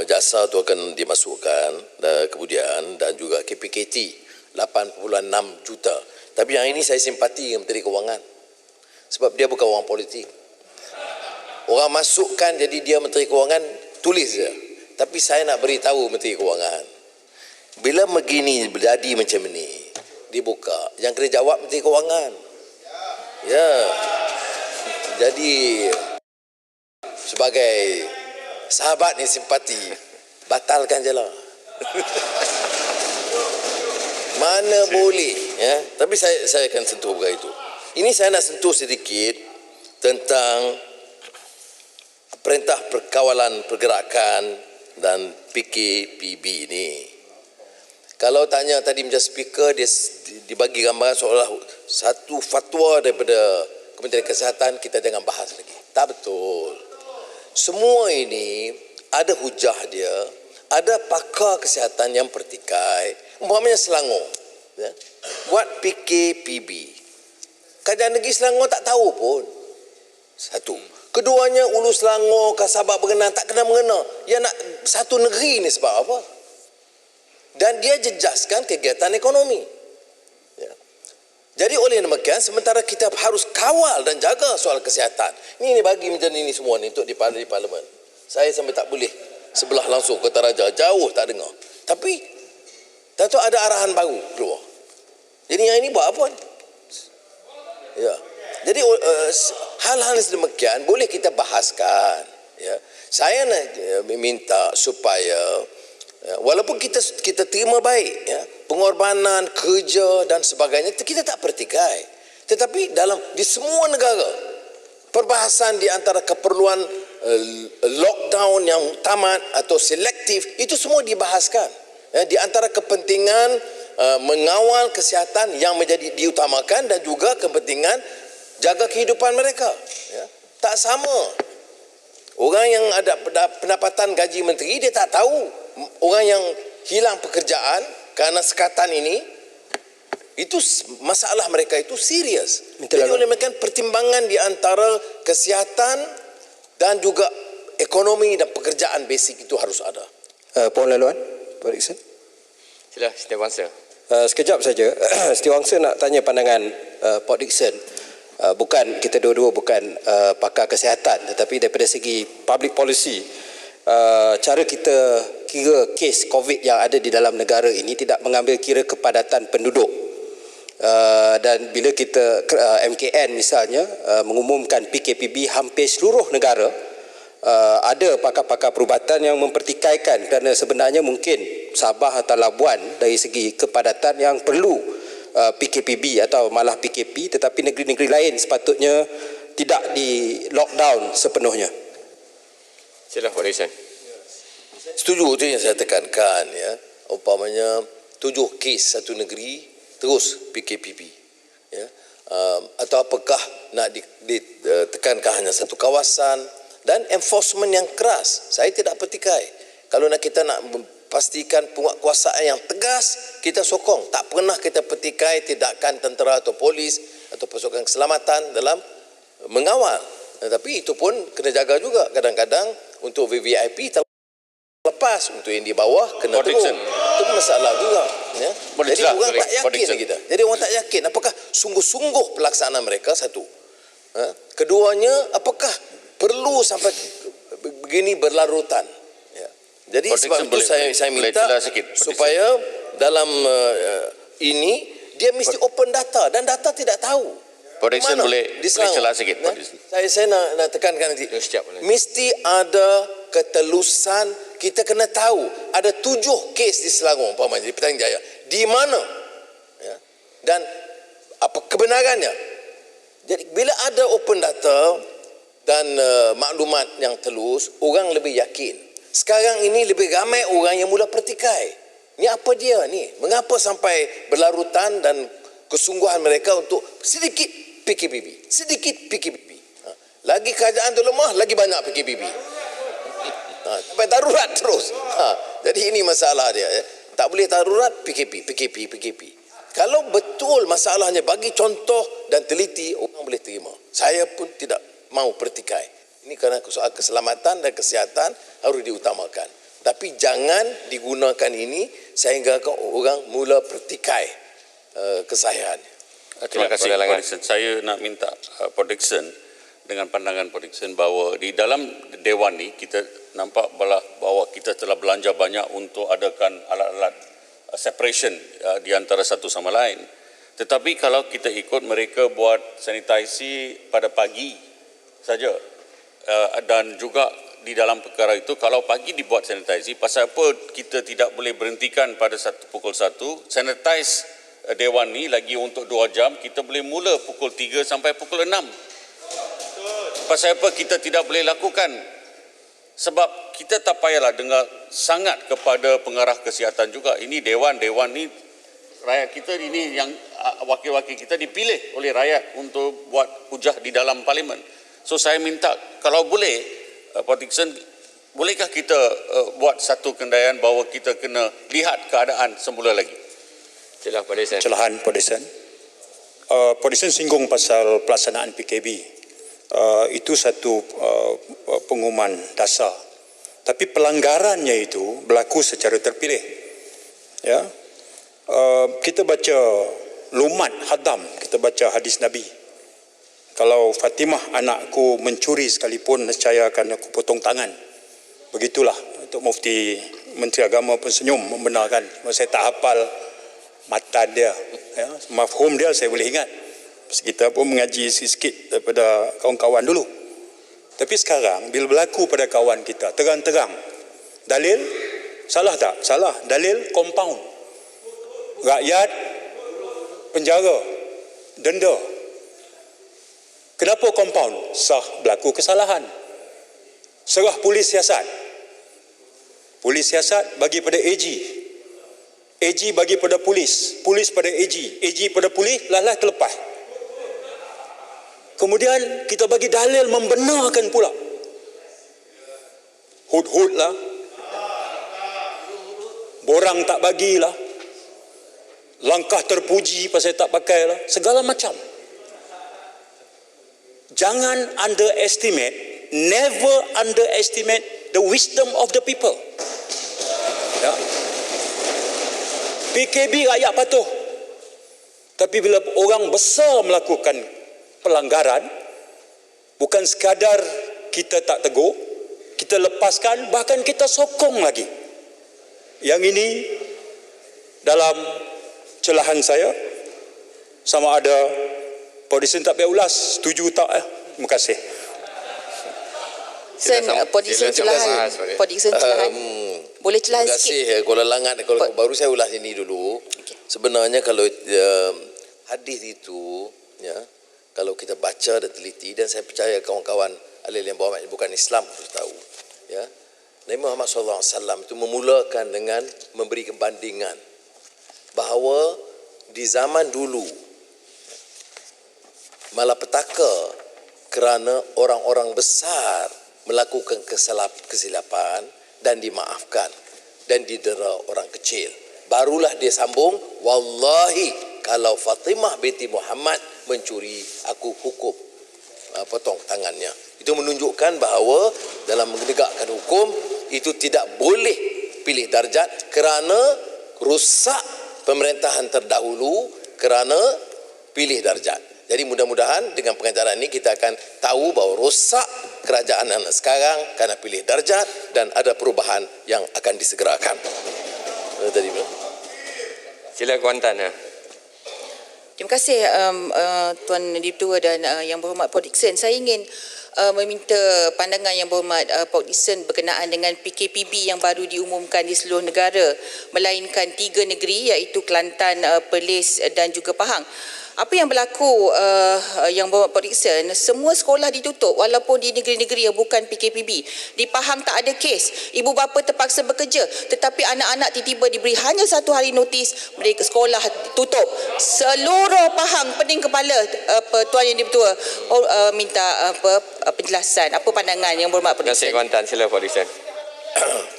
jasa itu akan dimasukkan kemudian, dan juga KPKT 8.6 juta. Tapi yang ini saya simpati dengan Menteri Kewangan. Sebab dia bukan orang politik. Orang masukkan jadi dia Menteri Kewangan, tulis je. Tapi saya nak beritahu Menteri Kewangan, bila begini jadi macam ni, dibuka, yang kena jawab Menteri Kewangan. Ya. Jadi sebagai sahabat ni simpati, batalkan je lah. Mana boleh, ya. Tapi saya akan sentuh bukan itu. Ini saya nak sentuh sedikit tentang Perintah Perkawalan Pergerakan dan PKPB ni. Kalau tanya tadi macam speaker, dia dibagi gambaran seolah satu fatwa daripada Kementerian Kesihatan, kita jangan bahas lagi. Tak betul. Semua ini ada hujah dia, ada pakar kesihatan yang pertikai. Umpamanya Selangor, ya, buat PKPB. Kerajaan negeri Selangor tak tahu pun. Satu. Keduanya, Ulu Selangor, Kasabak Berkenan tak kena mengena. Dia nak satu negeri ni sebab apa? Dan dia jejaskan kegiatan ekonomi. Ya. Jadi oleh demikian, sementara kita harus kawal dan jaga soal kesihatan. Ini bagi macam ini semua ni untuk di parlimen. Saya sampai tak boleh sebelah langsung Kota Raja, jauh tak dengar. Tapi tentu ada arahan baru keluar. Jadi yang ini buat apa ni? Ya. Jadi hal-hal sedemikian boleh kita bahaskan. Ya. Saya nak minta supaya walaupun kita terima baik, ya, pengorbanan, kerja dan sebagainya, kita tak pertikai. Tetapi di semua negara, perbahasan di antara keperluan lockdown yang tamat atau selektif, itu semua dibahaskan. Ya, di antara kepentingan mengawal kesihatan yang menjadi diutamakan dan juga kepentingan jaga kehidupan mereka. Ya. Tak sama. Orang yang ada pendapatan gaji menteri, dia tak tahu. Orang yang hilang pekerjaan kerana sekatan ini, itu masalah mereka itu serius. Jadi oleh mereka pertimbangan di antara kesihatan dan juga ekonomi dan pekerjaan basic itu harus ada. Puan Laluan, Pak Dixon. Sila, Setiawangsa. Sekejap saja. Setiawangsa nak tanya pandangan Pak Dixon. Bukan kita dua-dua bukan pakar kesihatan, tetapi daripada segi public policy, cara kita kira kes COVID yang ada di dalam negara ini tidak mengambil kira kepadatan penduduk. Dan bila kita MKN misalnya mengumumkan PKPB hampir seluruh negara, ada pakar-pakar perubatan yang mempertikaikan kerana sebenarnya mungkin Sabah atau Labuan dari segi kepadatan yang perlu PKPB atau malah PKP, tetapi negeri-negeri lain sepatutnya tidak di lockdown sepenuhnya. Sila, Pak Dixon. Setuju, itu yang saya tekankan, ya. Umpamanya 7 kes satu negeri terus PKPB, ya. Atau apakah nak ditekankan hanya satu kawasan, dan enforcement yang keras. Saya tidak pertikai. Kalau kita nak pastikan penguatkuasaan yang tegas, kita sokong. Tak pernah kita petikai tindakan tentera atau polis atau pasukan keselamatan dalam mengawal. Tetapi itu pun kena jaga juga. Kadang-kadang untuk VVIP terlepas, untuk yang di bawah kena terung. Itu masalah juga. Ya. Jadi orang tak yakin kita. Jadi orang tak yakin apakah sungguh-sungguh pelaksanaan mereka, satu. Keduanya, apakah perlu sampai begini berlarutan. Jadi sebab itu saya minta supaya dalam ini dia mesti open data, dan data tidak tahu. Pak Dixon boleh celah sikit. Saya nak tekankan nanti. Mesti ada ketelusan, kita kena tahu ada 7 kes di Selangor umpamanya di Petaling Jaya. Di mana? Ya. Dan apa kebenarannya? Jadi bila ada open data dan maklumat yang telus, orang lebih yakin. Sekarang ini lebih ramai orang yang mula pertikai. Ni apa dia ni? Mengapa sampai berlarutan, dan kesungguhan mereka untuk sedikit PKPB. Sedikit PKPB. Lagi kerajaan tu lemah, lagi banyak PKPB. Sampai darurat terus. Jadi ini masalah dia. Ya. Tak boleh darurat, PKP. Kalau betul masalahnya, bagi contoh dan teliti, orang boleh terima. Saya pun tidak mau pertikai. Ini kerana soal keselamatan dan kesihatan harus diutamakan. Tapi jangan digunakan ini sehingga orang mula pertikai kesahihan. Terima kasih. Pak Dixon. Saya nak minta Pak Dixon dengan pandangan Pak Dixon bahawa di dalam Dewan ni kita nampak bahawa kita telah belanja banyak untuk adakan alat-alat separation di antara satu sama lain. Tetapi kalau kita ikut mereka buat sanitasi pada pagi saja dan juga di dalam perkara itu kalau pagi dibuat sanitasi, pasal apa kita tidak boleh berhentikan pada pukul 1, sanitize Dewan ni lagi untuk 2 jam, kita boleh mula pukul 3 sampai pukul 6. Pasal apa kita tidak boleh lakukan? Sebab kita tak payahlah dengar sangat kepada pengarah kesihatan juga. Ini Dewan ni rakyat kita ini yang wakil-wakil kita dipilih oleh rakyat untuk buat hujah di dalam parlimen. So saya minta kalau boleh Pak Dixon, bolehkah kita buat satu kendaian bahawa kita kena lihat keadaan semula lagi? Sila Pak Dixon. Celahan Pak Dixon. Pak Dixon singgung pasal pelaksanaan PKB. Itu satu pengumuman dasar. Tapi pelanggarannya itu berlaku secara terpilih. Ya. Kita baca lumat hadam, kita baca hadis Nabi. Kalau Fatimah anakku mencuri sekalipun, nescaya akan aku potong tangan. Begitulah. Untuk Mufti Menteri Agama pun senyum membenarkan. Saya tak hafal matan dia, ya, mafhum dia saya boleh ingat. Kita pun mengaji sikit daripada kawan-kawan dulu. Tapi sekarang bila berlaku pada kawan kita terang-terang, dalil salah tak? Salah. Dalil compound. Rakyat penjara, denda. Kenapa compound? Sah berlaku kesalahan. Serah polis siasat. Polis siasat bagi pada AG. AG bagi pada polis, polis pada AG, AG pada polis, lah terlepas. Kemudian kita bagi dalil membenarkan pula. Hud-hud lah. Borang tak bagilah. Langkah terpuji pasal tak pakai lah. Segala macam. Jangan underestimate, never underestimate the wisdom of the people. Ya. PKB rakyat patuh. Tapi bila orang besar melakukan pelanggaran, bukan sekadar kita tak tegur, kita lepaskan, bahkan kita sokong lagi. Yang ini dalam celahan saya, sama ada Pak Dixon tak payah ulas, setuju tak? Terima kasih. Pak Dixon celahan. Pak Dixon celahan. Boleh celahan sikit? Terima kasih. Kalau langat, kalau baru saya ulas ini dulu. Okay. Sebenarnya kalau hadis itu, ya, kalau kita baca dan teliti, dan saya percaya kawan-kawan ahli yang bawa bukan Islam harus tahu, ya, Nabi Muhammad SAW itu memulakan dengan memberi kebandingan bahawa di zaman dulu malapetaka kerana orang-orang besar melakukan kesilapan dan dimaafkan dan didera orang kecil. Barulah dia sambung, wallahi kalau Fatimah binti Muhammad mencuri, aku hukum potong tangannya. Itu menunjukkan bahawa dalam menegakkan hukum itu tidak boleh pilih darjat kerana rusak pemerintahan terdahulu kerana pilih darjat. Jadi mudah-mudahan dengan pengajaran ini kita akan tahu bahawa rosak kerajaan anak sekarang kerana pilih darjat dan ada perubahan yang akan disegerakan. Tadi Sila Kuantan. Terima kasih Tuan Ditua dan Yang Berhormat Pak Dixon. Saya ingin meminta pandangan Yang Berhormat Pak Dixon berkenaan dengan PKPB yang baru diumumkan di seluruh negara, melainkan 3 negeri iaitu Kelantan, Perlis dan juga Pahang. Apa yang berlaku yang bawa Pak Dixon, semua sekolah ditutup walaupun di negeri-negeri yang bukan PKPB. Di Pahang tak ada kes, ibu bapa terpaksa bekerja, tetapi anak-anak tiba-tiba diberi hanya 1 hari notis, mereka sekolah tutup. Seluruh Pahang pening kepala. Tuan Yang Ditua minta penjelasan, apa pandangan Yang Berhormat Pak Dixon? Terima kasih Kuantan, sila Pak Dixon.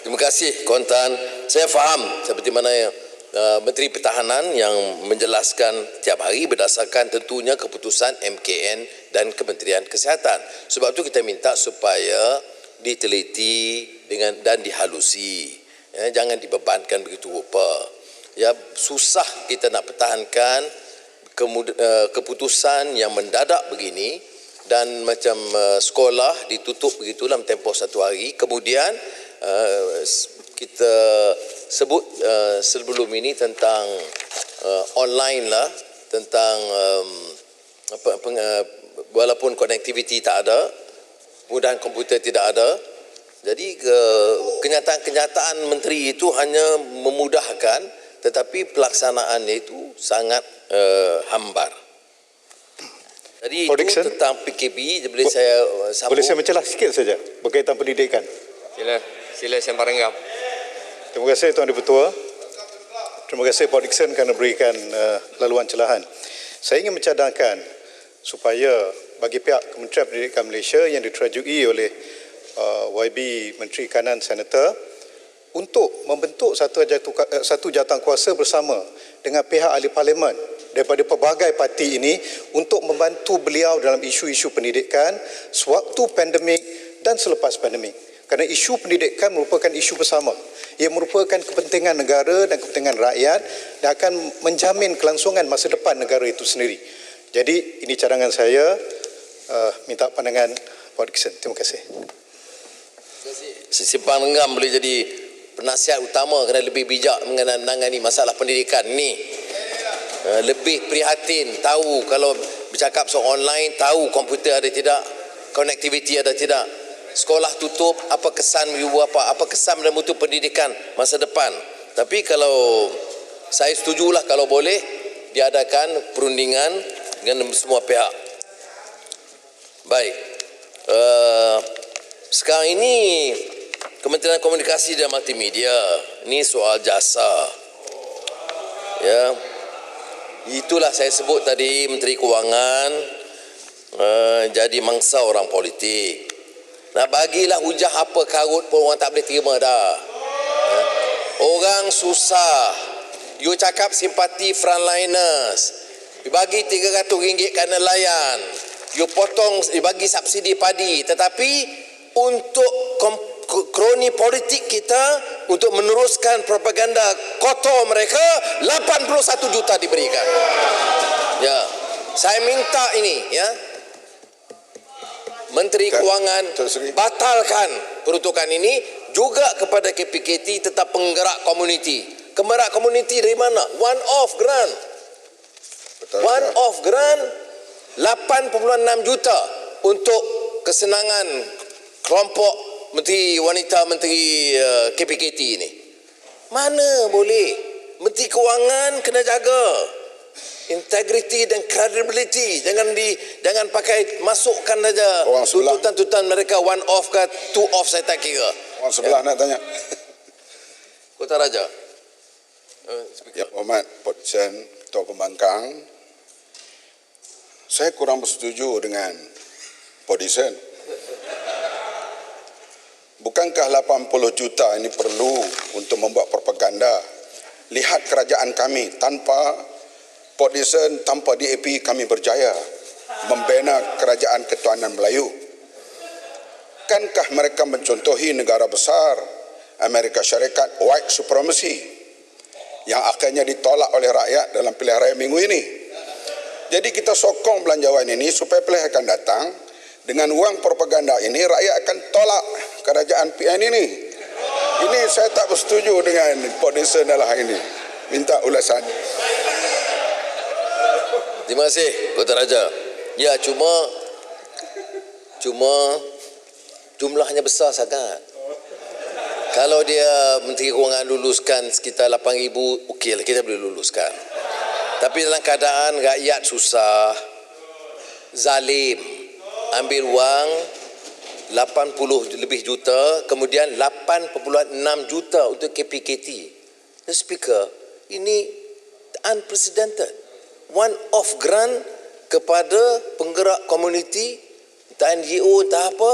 Terima kasih Kuantan. Saya faham seperti mana Menteri Pertahanan yang menjelaskan tiap hari berdasarkan tentunya keputusan MKN dan Kementerian Kesihatan. Sebab itu kita minta supaya diteliti dan dihalusi. Ya, jangan dibebankan begitu rupa. Ya, susah kita nak pertahankan keputusan yang mendadak begini dan macam sekolah ditutup begitu dalam tempoh 1 hari, kemudian kita sebut sebelum ini tentang online lah, tentang walaupun konektiviti tak ada, kemudahan komputer tidak ada, jadi kenyataan-kenyataan menteri itu hanya memudahkan, tetapi pelaksanaannya itu sangat hambar. Jadi itu tentang PKP, boleh saya sambung? Boleh saya mencelah sikit saja berkaitan pendidikan. Sila Sempang Renggam. Terima kasih Tuan Dipertua. Terima kasih Pak Dickson kerana berikan laluan celahan. Saya ingin mencadangkan supaya bagi pihak Kementerian Pendidikan Malaysia yang diterajui oleh YB Menteri Kanan Senator untuk membentuk satu jawatan kuasa bersama dengan pihak ahli parlimen daripada pelbagai parti ini untuk membantu beliau dalam isu-isu pendidikan sewaktu pandemik dan selepas pandemik. Kerana isu pendidikan merupakan isu bersama. Ia merupakan kepentingan negara dan kepentingan rakyat dan akan menjamin kelangsungan masa depan negara itu sendiri. Jadi ini cadangan saya, minta pandangan Pak Dickson. Terima kasih. Simpang Renggam boleh jadi penasihat utama kerana lebih bijak menangani masalah pendidikan ni. Lebih prihatin, tahu kalau bercakap soal online, tahu komputer ada tidak, konektiviti ada tidak, sekolah tutup, apa kesan ibu bapa, apa kesan dalam mutu pendidikan masa depan. Tapi kalau saya setujulah kalau boleh diadakan perundingan dengan semua pihak. Baik. Sekarang ini Kementerian Komunikasi dan Multimedia, ini soal jasa. Ya. Itulah saya sebut tadi Menteri Kewangan jadi mangsa orang politik. Nah, bagilah hujah apa karut pun orang tak boleh terima dah. Ya. Orang susah. You cakap simpati frontliners. You bagi RM300 kat nelayan. You potong, you bagi subsidi padi. Tetapi untuk kroni politik kita, untuk meneruskan propaganda kotor mereka, 81 juta diberikan. Ya, saya minta ini, ya, Menteri Kewangan batalkan peruntukan ini, juga kepada KPKT tetap penggerak komuniti. Penggerak komuniti dari mana? One off grant. One off grant 8.6 juta untuk kesenangan kelompok Menteri Wanita, Menteri KPKT ini. Mana boleh? Menteri Kewangan kena jaga integriti dan credibility. Jangan pakai masukkan saja tuntutan-tuntutan mereka one off ke two off, saya tak kira. Orang sebelah nak tanya. Kota Raja. Ya, Muhammad Potsen, Ketua Pembangkang. Saya kurang bersetuju dengan Podisen. Bukankah 80 juta ini perlu untuk membuat propaganda? Lihat kerajaan kami, tanpa Podisen, tanpa DAP kami berjaya membina kerajaan ketuanan Melayu. Kankah mereka mencontohi negara besar Amerika Syarikat white supremacy yang akhirnya ditolak oleh rakyat dalam pilihan raya minggu ini? Jadi kita sokong belanjawan ini supaya pilihan akan datang. Dengan uang propaganda ini, rakyat akan tolak kerajaan PN ini. Ini saya tak bersetuju dengan Podisen dalam hal ini. Minta ulasan. Terima kasih, Kota Raja. Ya, cuma jumlahnya besar sangat. Kalau dia Menteri Kewangan luluskan sekitar 8,000, okeylah, kita boleh luluskan. Tapi dalam keadaan rakyat susah, zalim, ambil wang 80 lebih juta, kemudian 8.6 juta untuk KPKT. The Speaker, ini unprecedented. One off grant kepada penggerak komuniti, entah NGO, entah apa,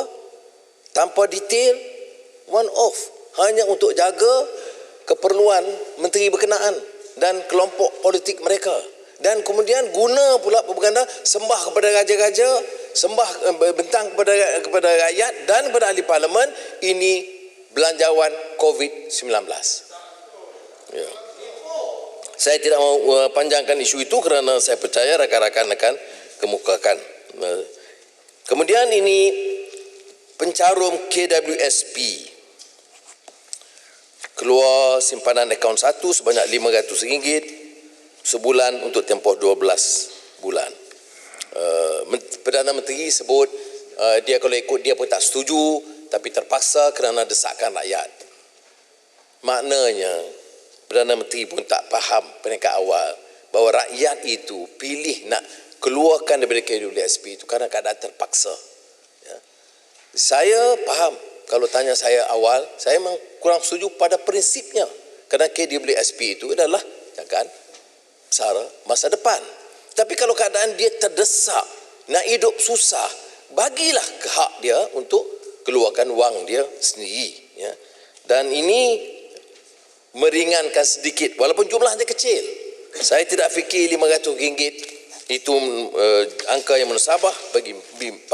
tanpa detail, one off. Hanya untuk jaga keperluan menteri berkenaan dan kelompok politik mereka. Dan kemudian guna pula propaganda, sembah kepada raja-raja, sembah bentang kepada rakyat dan kepada ahli parlimen, ini belanjawan COVID-19. Ya. Saya tidak mau panjangkan isu itu kerana saya percaya rakan-rakan akan kemukakan. Kemudian ini pencarum KWSP keluar simpanan akaun 1 sebanyak RM500 sebulan untuk tempoh 12 bulan. Perdana Menteri sebut dia kalau ikut dia pun tak setuju, tapi terpaksa kerana desakan rakyat. Maknanya Perdana Menteri pun tak faham peringkat awal bahawa rakyat itu pilih nak keluarkan daripada KWSP itu kerana keadaan terpaksa. Ya. Saya faham, kalau tanya saya awal, saya memang kurang setuju pada prinsipnya. Kerana KWSP itu adalah kan, sara masa depan. Tapi kalau keadaan dia terdesak, nak hidup susah, bagilah ke hak dia untuk keluarkan wang dia sendiri. Ya. Dan ini meringankan sedikit, walaupun jumlahnya kecil. Saya tidak fikir RM500 itu angka yang menusabah bagi 40.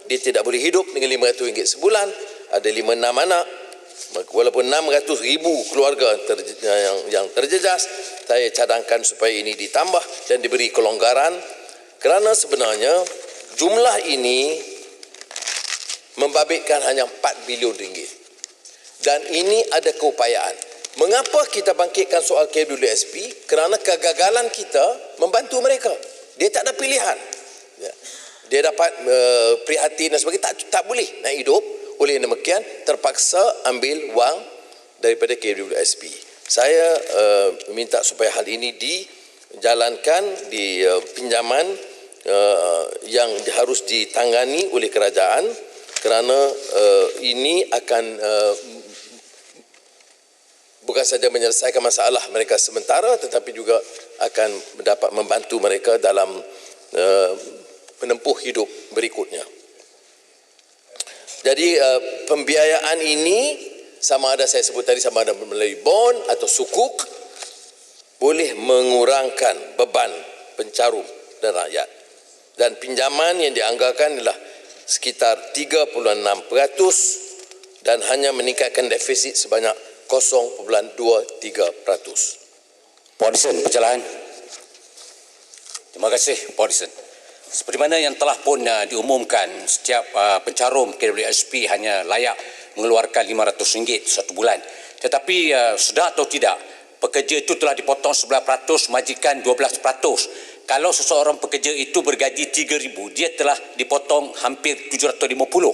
Dia tidak boleh hidup dengan RM500 sebulan. Ada 5-6 anak, walaupun 600,000 keluarga yang terjejas. Saya cadangkan supaya ini ditambah dan diberi kelonggaran, kerana sebenarnya jumlah ini membabitkan hanya RM4 bilion. Dan ini ada keupayaan. Mengapa kita bangkitkan soal KWSP? Kerana kegagalan kita membantu mereka. Dia tak ada pilihan. Ya. Dia dapat prihatin dan sebagainya. Tak boleh nak hidup. Oleh demikian, terpaksa ambil wang daripada KWSP. Saya minta supaya hal ini dijalankan di pinjaman yang harus ditangani oleh kerajaan, kerana ini akan bukan saja menyelesaikan masalah mereka sementara, tetapi juga akan dapat membantu mereka dalam menempuh hidup berikutnya. Jadi pembiayaan ini sama ada saya sebut tadi, sama ada melalui bond atau sukuk, boleh mengurangkan beban pencarum dan rakyat. Dan pinjaman yang dianggarkan adalah sekitar 3.6% dan hanya meningkatkan defisit sebanyak 0.23%. Pak Disen, perjalanan. Terima kasih, Pak Disen. Seperti mana yang telah pun diumumkan, setiap pencarum KWSP hanya layak mengeluarkan RM500 satu bulan. Tetapi sedar atau tidak, pekerja itu telah dipotong 11%, majikan 12%. Kalau seseorang pekerja itu bergaji RM3,000, dia telah dipotong hampir RM750.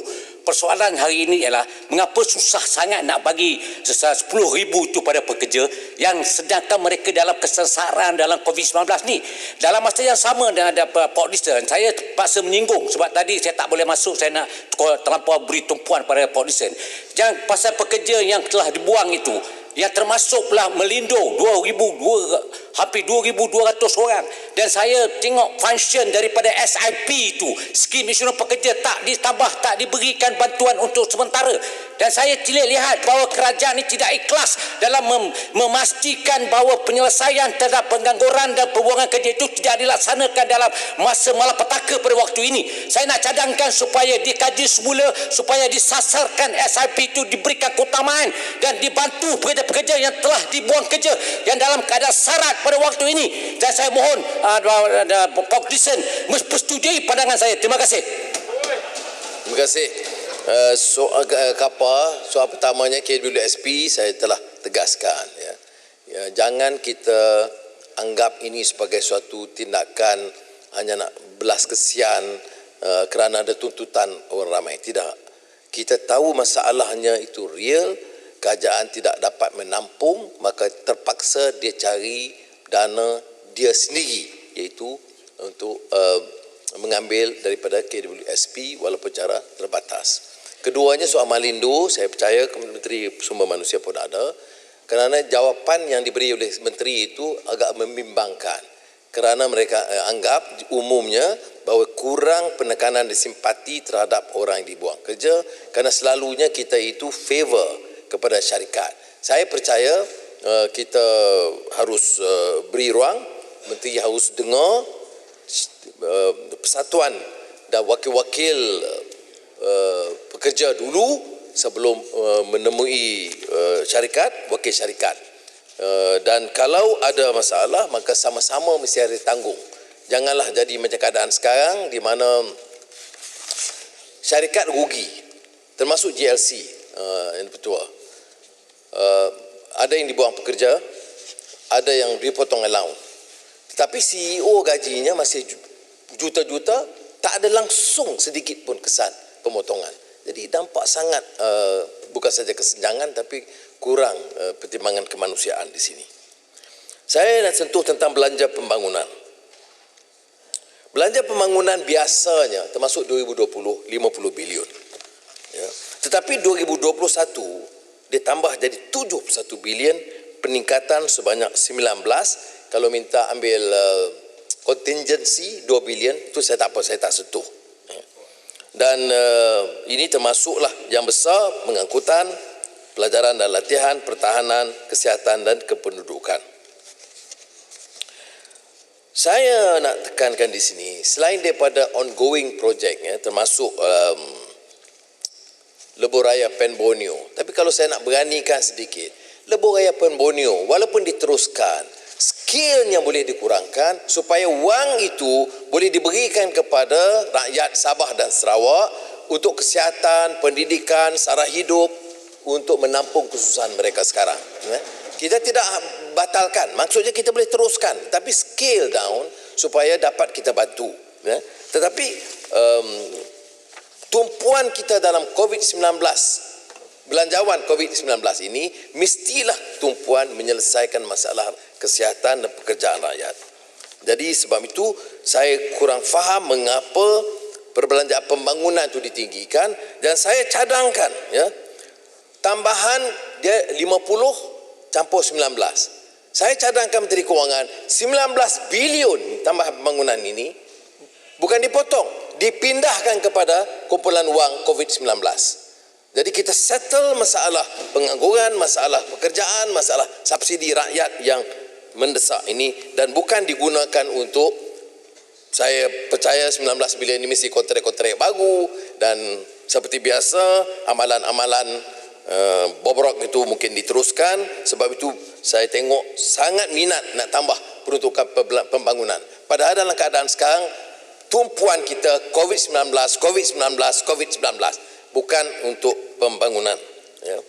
Persoalan hari ini ialah mengapa susah sangat nak bagi RM10,000 itu pada pekerja yang sedangkan mereka dalam kesengsaraan dalam COVID-19 ni. Dalam masa yang sama dengan ada Pak Disen, saya terpaksa menyinggung sebab tadi saya tak boleh masuk, saya nak terlampau beri tumpuan pada Pak Disen. Jangan pasal pekerja yang telah dibuang itu, yang termasuklah melindung hampir 2,200 orang. Dan saya tengok function daripada SIP itu, skim insurans pekerja, tak ditambah, tak diberikan bantuan untuk sementara. Dan saya tidak lihat bahawa kerajaan ini tidak ikhlas dalam memastikan bahawa penyelesaian terhadap pengangguran dan pembuangan kerja itu tidak dilaksanakan dalam masa malapetaka pada waktu ini. Saya nak cadangkan supaya dikaji semula, supaya disasarkan SIP itu, diberikan keutamaan dan dibantu pekerja-pekerja yang telah dibuang kerja yang dalam keadaan sarat pada waktu ini. Dan saya mohon Pak Disen menyetujui pandangan saya. Terima kasih. Terima kasih. Soal soal pertamanya KWSP saya telah tegaskan. Jangan kita anggap ini sebagai suatu tindakan hanya nak belas kesian kerana ada tuntutan orang ramai. Tidak. Kita tahu masalahnya itu real, kerajaan tidak dapat menampung, maka terpaksa dia cari dana dia sendiri, iaitu untuk mengambil daripada KWSP walaupun cara terbatas. Keduanya soal Malindo, saya percaya Menteri Sumber Manusia pun ada, kerana jawapan yang diberi oleh Menteri itu agak membimbangkan, kerana mereka anggap umumnya bahawa kurang penekanan dan simpati terhadap orang yang dibuang kerja, kerana selalunya kita itu favor kepada syarikat. Saya percaya kita harus beri ruang, Menteri harus dengar persatuan dan wakil-wakil pekerja dulu sebelum menemui syarikat, wakil syarikat. Dan kalau ada masalah, maka sama-sama mesti ada tanggung. Janganlah jadi macam keadaan sekarang di mana syarikat rugi, termasuk GLC yang bertua. Ada yang dibuang pekerja, ada yang dipotong allowance. Tetapi CEO gajinya masih juta-juta, tak ada langsung sedikit pun kesan pemotongan. Jadi dampak sangat bukan saja kesenjangan tapi kurang pertimbangan kemanusiaan di sini. Saya nak sentuh tentang belanja pembangunan. Belanja pembangunan biasanya termasuk 2020 50 bilion. Ya. Tetapi 2021 dia tambah jadi 71 bilion, peningkatan sebanyak 19. Kalau minta ambil contingency 2 bilion, itu saya tak apa, saya tak sentuh. Ya. Dan ini termasuklah yang besar pengangkutan, pelajaran dan latihan, pertahanan, kesihatan dan kependudukan. Saya nak tekankan di sini, selain daripada ongoing project, ya, termasuk Lebuh Raya Pen Borneo. Tapi kalau saya nak beranikan sedikit, Lebuh Raya Pen Borneo walaupun diteruskan, skillnya boleh dikurangkan supaya wang itu boleh diberikan kepada rakyat Sabah dan Sarawak untuk kesihatan, pendidikan, sara hidup, untuk menampung kesusahan mereka sekarang. Kita tidak batalkan, maksudnya kita boleh teruskan, tapi scale down supaya dapat kita bantu. Tetapi tumpuan kita dalam COVID-19, belanjawan COVID-19 ini mestilah tumpuan menyelesaikan masalah kesihatan dan pekerjaan rakyat. Jadi sebab itu saya kurang faham mengapa perbelanjaan pembangunan itu ditinggikan, dan saya cadangkan, ya, tambahan dia 50 campur 19. Saya cadangkan Menteri Kewangan 19 bilion tambahan pembangunan ini bukan dipotong, dipindahkan kepada kumpulan wang COVID-19. Jadi kita settle masalah pengangguran, masalah pekerjaan, masalah subsidi rakyat yang mendesak ini, dan bukan digunakan untuk, saya percaya 19 bilion ini mesti kontrak-kontrak baru, dan seperti biasa amalan-amalan bobrok itu mungkin diteruskan. Sebab itu saya tengok sangat minat nak tambah peruntukan pembangunan. Padahal dalam keadaan sekarang tumpuan kita COVID-19, bukan untuk pembangunan. Ya.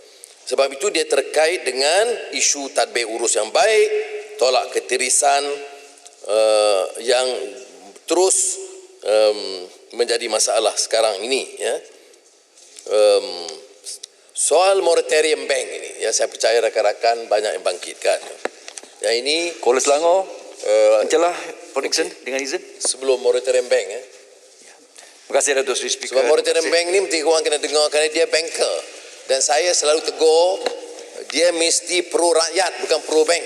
Sebab itu dia terkait dengan isu tadbir urus yang baik, tolak ketirisan yang terus menjadi masalah sekarang ini. Ya. Soal moratorium bank ini, ya, saya percaya rakan-rakan banyak yang bangkitkan. Yang ini Kuala Selangor, Ancalah Production dengan izin. Sebelum moratorium bank, ya. Terima kasih Datuk Seri Speaker. Sebab moratorium bank ni Menteri Kewangan kena dengar kerana dia banker. Dan saya selalu tegur, dia mesti pro rakyat bukan pro bank.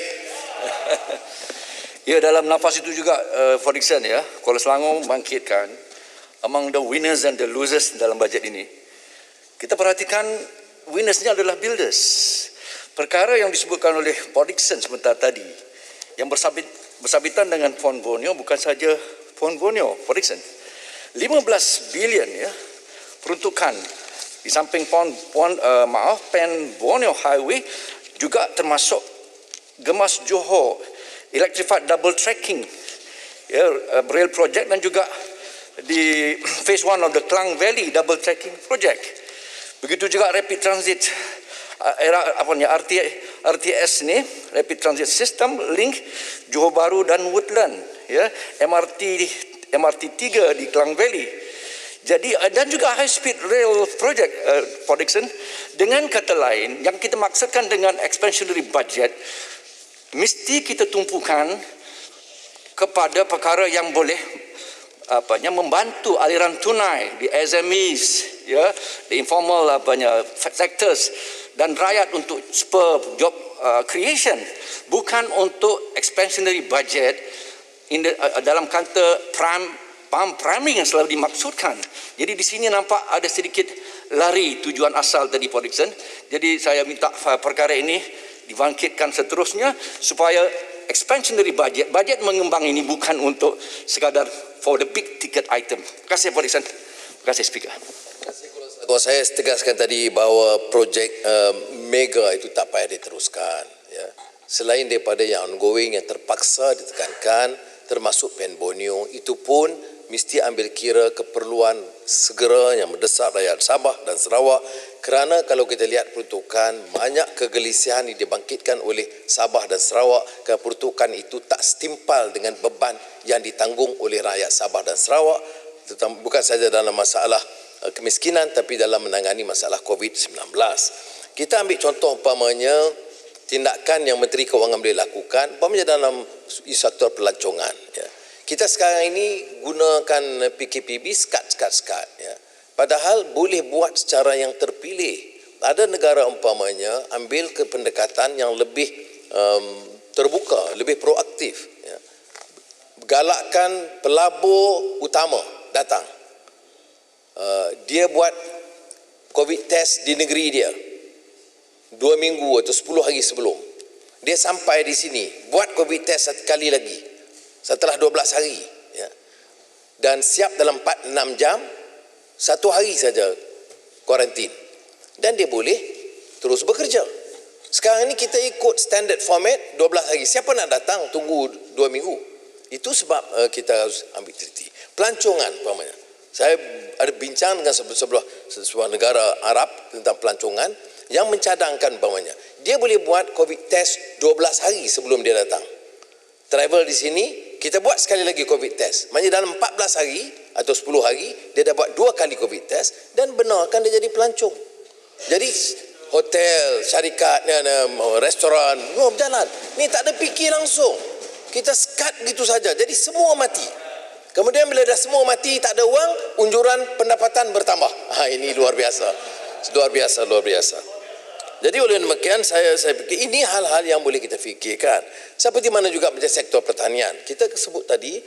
Ya, dalam nafas itu juga Production, ya, Kuala Selangor bangkitkan among the winners and the losers dalam bajet ini. Kita perhatikan winnersnya adalah builders. Perkara yang disebutkan oleh Production sebentar tadi yang bersabitan dengan Pon Borneo bukan saja Pon Borneo, Production. 15 bilion, ya, peruntukan di samping Pen Borneo Highway juga termasuk Gemas Johor Electrified Double Tracking, ya, rail project, dan juga di phase 1 of the Klang Valley Double Tracking project. Begitu juga rapid transit RTS ni, rapid transit system link Johor Bahru dan Woodland, ya, MRT 3 di Klang Valley. Jadi dan juga high speed rail project Production. Dengan kata lain, yang kita maksudkan dengan expansionary budget mesti kita tumpukan kepada perkara yang boleh membantu aliran tunai di SMEs, ya, di informal sectors, dan rakyat untuk spur job creation, bukan untuk expansionary budget dalam kata priming yang selalu dimaksudkan. Jadi di sini nampak ada sedikit lari tujuan asal tadi Production. Jadi saya minta perkara ini dibangkitkan seterusnya supaya expansionary budget mengembang ini bukan untuk sekadar for the big ticket item. Terima kasih Production. Terima kasih Speaker. Kalau saya tegaskan tadi bahawa projek mega itu tak payah diteruskan. Ya. selain daripada yang ongoing yang terpaksa ditekankan, termasuk PEN Borneo, itu pun mesti ambil kira keperluan segera yang mendesak rakyat Sabah dan Sarawak, kerana kalau kita lihat peruntukan, banyak kegelisahan yang dibangkitkan oleh Sabah dan Sarawak, kerana peruntukan itu tak setimpal dengan beban yang ditanggung oleh rakyat Sabah dan Sarawak, bukan saja dalam masalah kemiskinan tapi dalam menangani masalah COVID-19. Kita ambil contoh umpamanya tindakan yang Menteri Kewangan boleh lakukan, umpamanya dalam sektor pelancongan. Ya. Kita sekarang ini gunakan PKPB sekat. Ya. Padahal boleh buat secara yang terpilih. Ada negara umpamanya ambil pendekatan yang lebih terbuka, lebih proaktif. Ya. Galakkan pelabur utama datang. Dia buat COVID test di negeri dia 2 minggu atau 10 hari sebelum. Dia sampai di sini, buat COVID test satu kali lagi setelah 12 hari. Ya. Dan siap dalam 4-6 jam, 1 hari saja kuarantin. Dan dia boleh terus bekerja. Sekarang ini kita ikut standard format 12 hari. Siapa nak datang tunggu 2 minggu? Itu sebab kita harus ambil teliti. Pelancongan umpamanya. Saya ada bincang dengan sebuah negara Arab tentang pelancongan yang mencadangkan umpamanya. Dia boleh buat COVID test 12 hari sebelum dia datang. Travel di sini, kita buat sekali lagi COVID test. Maksudnya dalam 14 hari atau 10 hari, dia dah buat 2 kali COVID test dan benarkan dia jadi pelancong. Jadi hotel, syarikat, restoran, berjalan. Ni tak ada fikir langsung. Kita sekat gitu saja. Jadi semua mati. Kemudian bila dah semua mati, tak ada wang, unjuran pendapatan bertambah. Ini luar biasa. Luar biasa. Jadi oleh demikian saya fikir ini hal-hal yang boleh kita fikirkan. Seperti mana juga macam sektor pertanian. Kita sebut tadi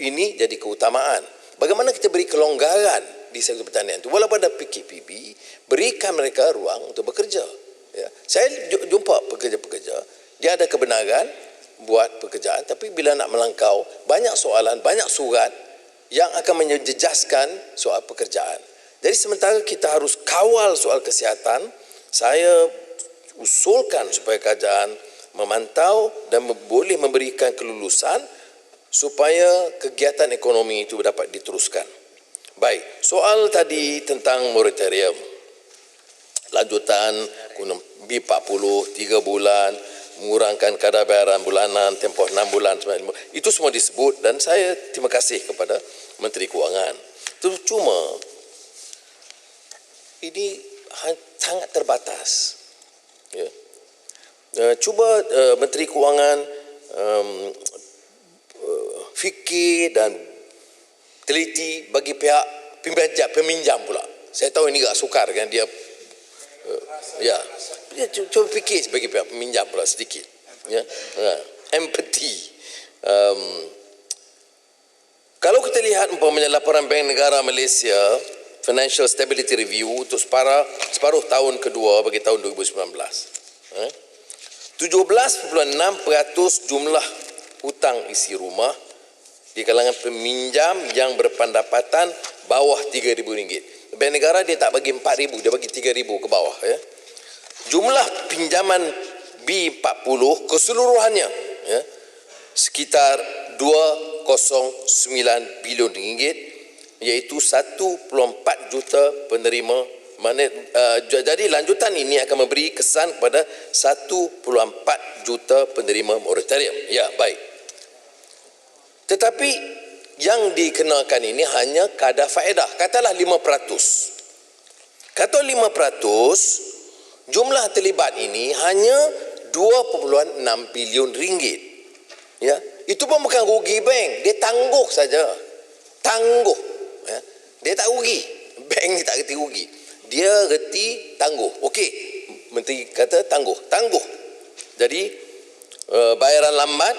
ini jadi keutamaan. Bagaimana kita beri kelonggaran di sektor pertanian itu, walaupun ada PKPB, berikan mereka ruang untuk bekerja. Ya. Saya jumpa pekerja-pekerja, dia ada kebenaran buat pekerjaan, tapi bila nak melangkau banyak soalan, banyak surat yang akan menjejaskan soal pekerjaan. Jadi sementara kita harus kawal soal kesihatan, saya usulkan supaya kerajaan memantau dan boleh memberikan kelulusan supaya kegiatan ekonomi itu dapat diteruskan. Baik, soal tadi tentang moratorium. Lanjutan B40 3 bulan, mengurangkan kadar bayaran bulanan tempoh 6 bulan. Itu semua disebut dan saya terima kasih kepada Menteri Kewangan. Cuma ini sangat terbatas. Ya. Cuba Menteri Kewangan fikir dan teliti bagi pihak peminjam pula. Saya tahu ini agak sukar kan dia. Ya. Cuba fikir bagi pihak peminjam pula sedikit. Ya. Empathy. Kalau kita lihat umpamanya laporan Bank Negara Malaysia Financial Stability Review untuk separuh tahun kedua bagi tahun 2019. 17.6% jumlah hutang isi rumah di kalangan peminjam yang berpendapatan bawah RM3,000. Bank Negara dia tak bagi RM4,000, dia bagi RM3,000 ke bawah. Ya. Jumlah pinjaman B40 keseluruhannya ya, sekitar RM209 bilion, iaitu 1.4 juta penerima. Jadi lanjutan ini akan memberi kesan kepada 1.4 juta penerima moratorium. Ya, baik. Tetapi yang dikenakan ini hanya kadar faedah. Katalah 5%. Kata 5%, jumlah terlibat ini hanya RM2.6 bilion. Ya, itu pun bukan rugi bank, dia tangguh saja. Tangguh. Ya. Dia tak rugi. Bank ni tak reti rugi. Dia reti tangguh. Okey, Menteri kata tangguh. Jadi bayaran lambat,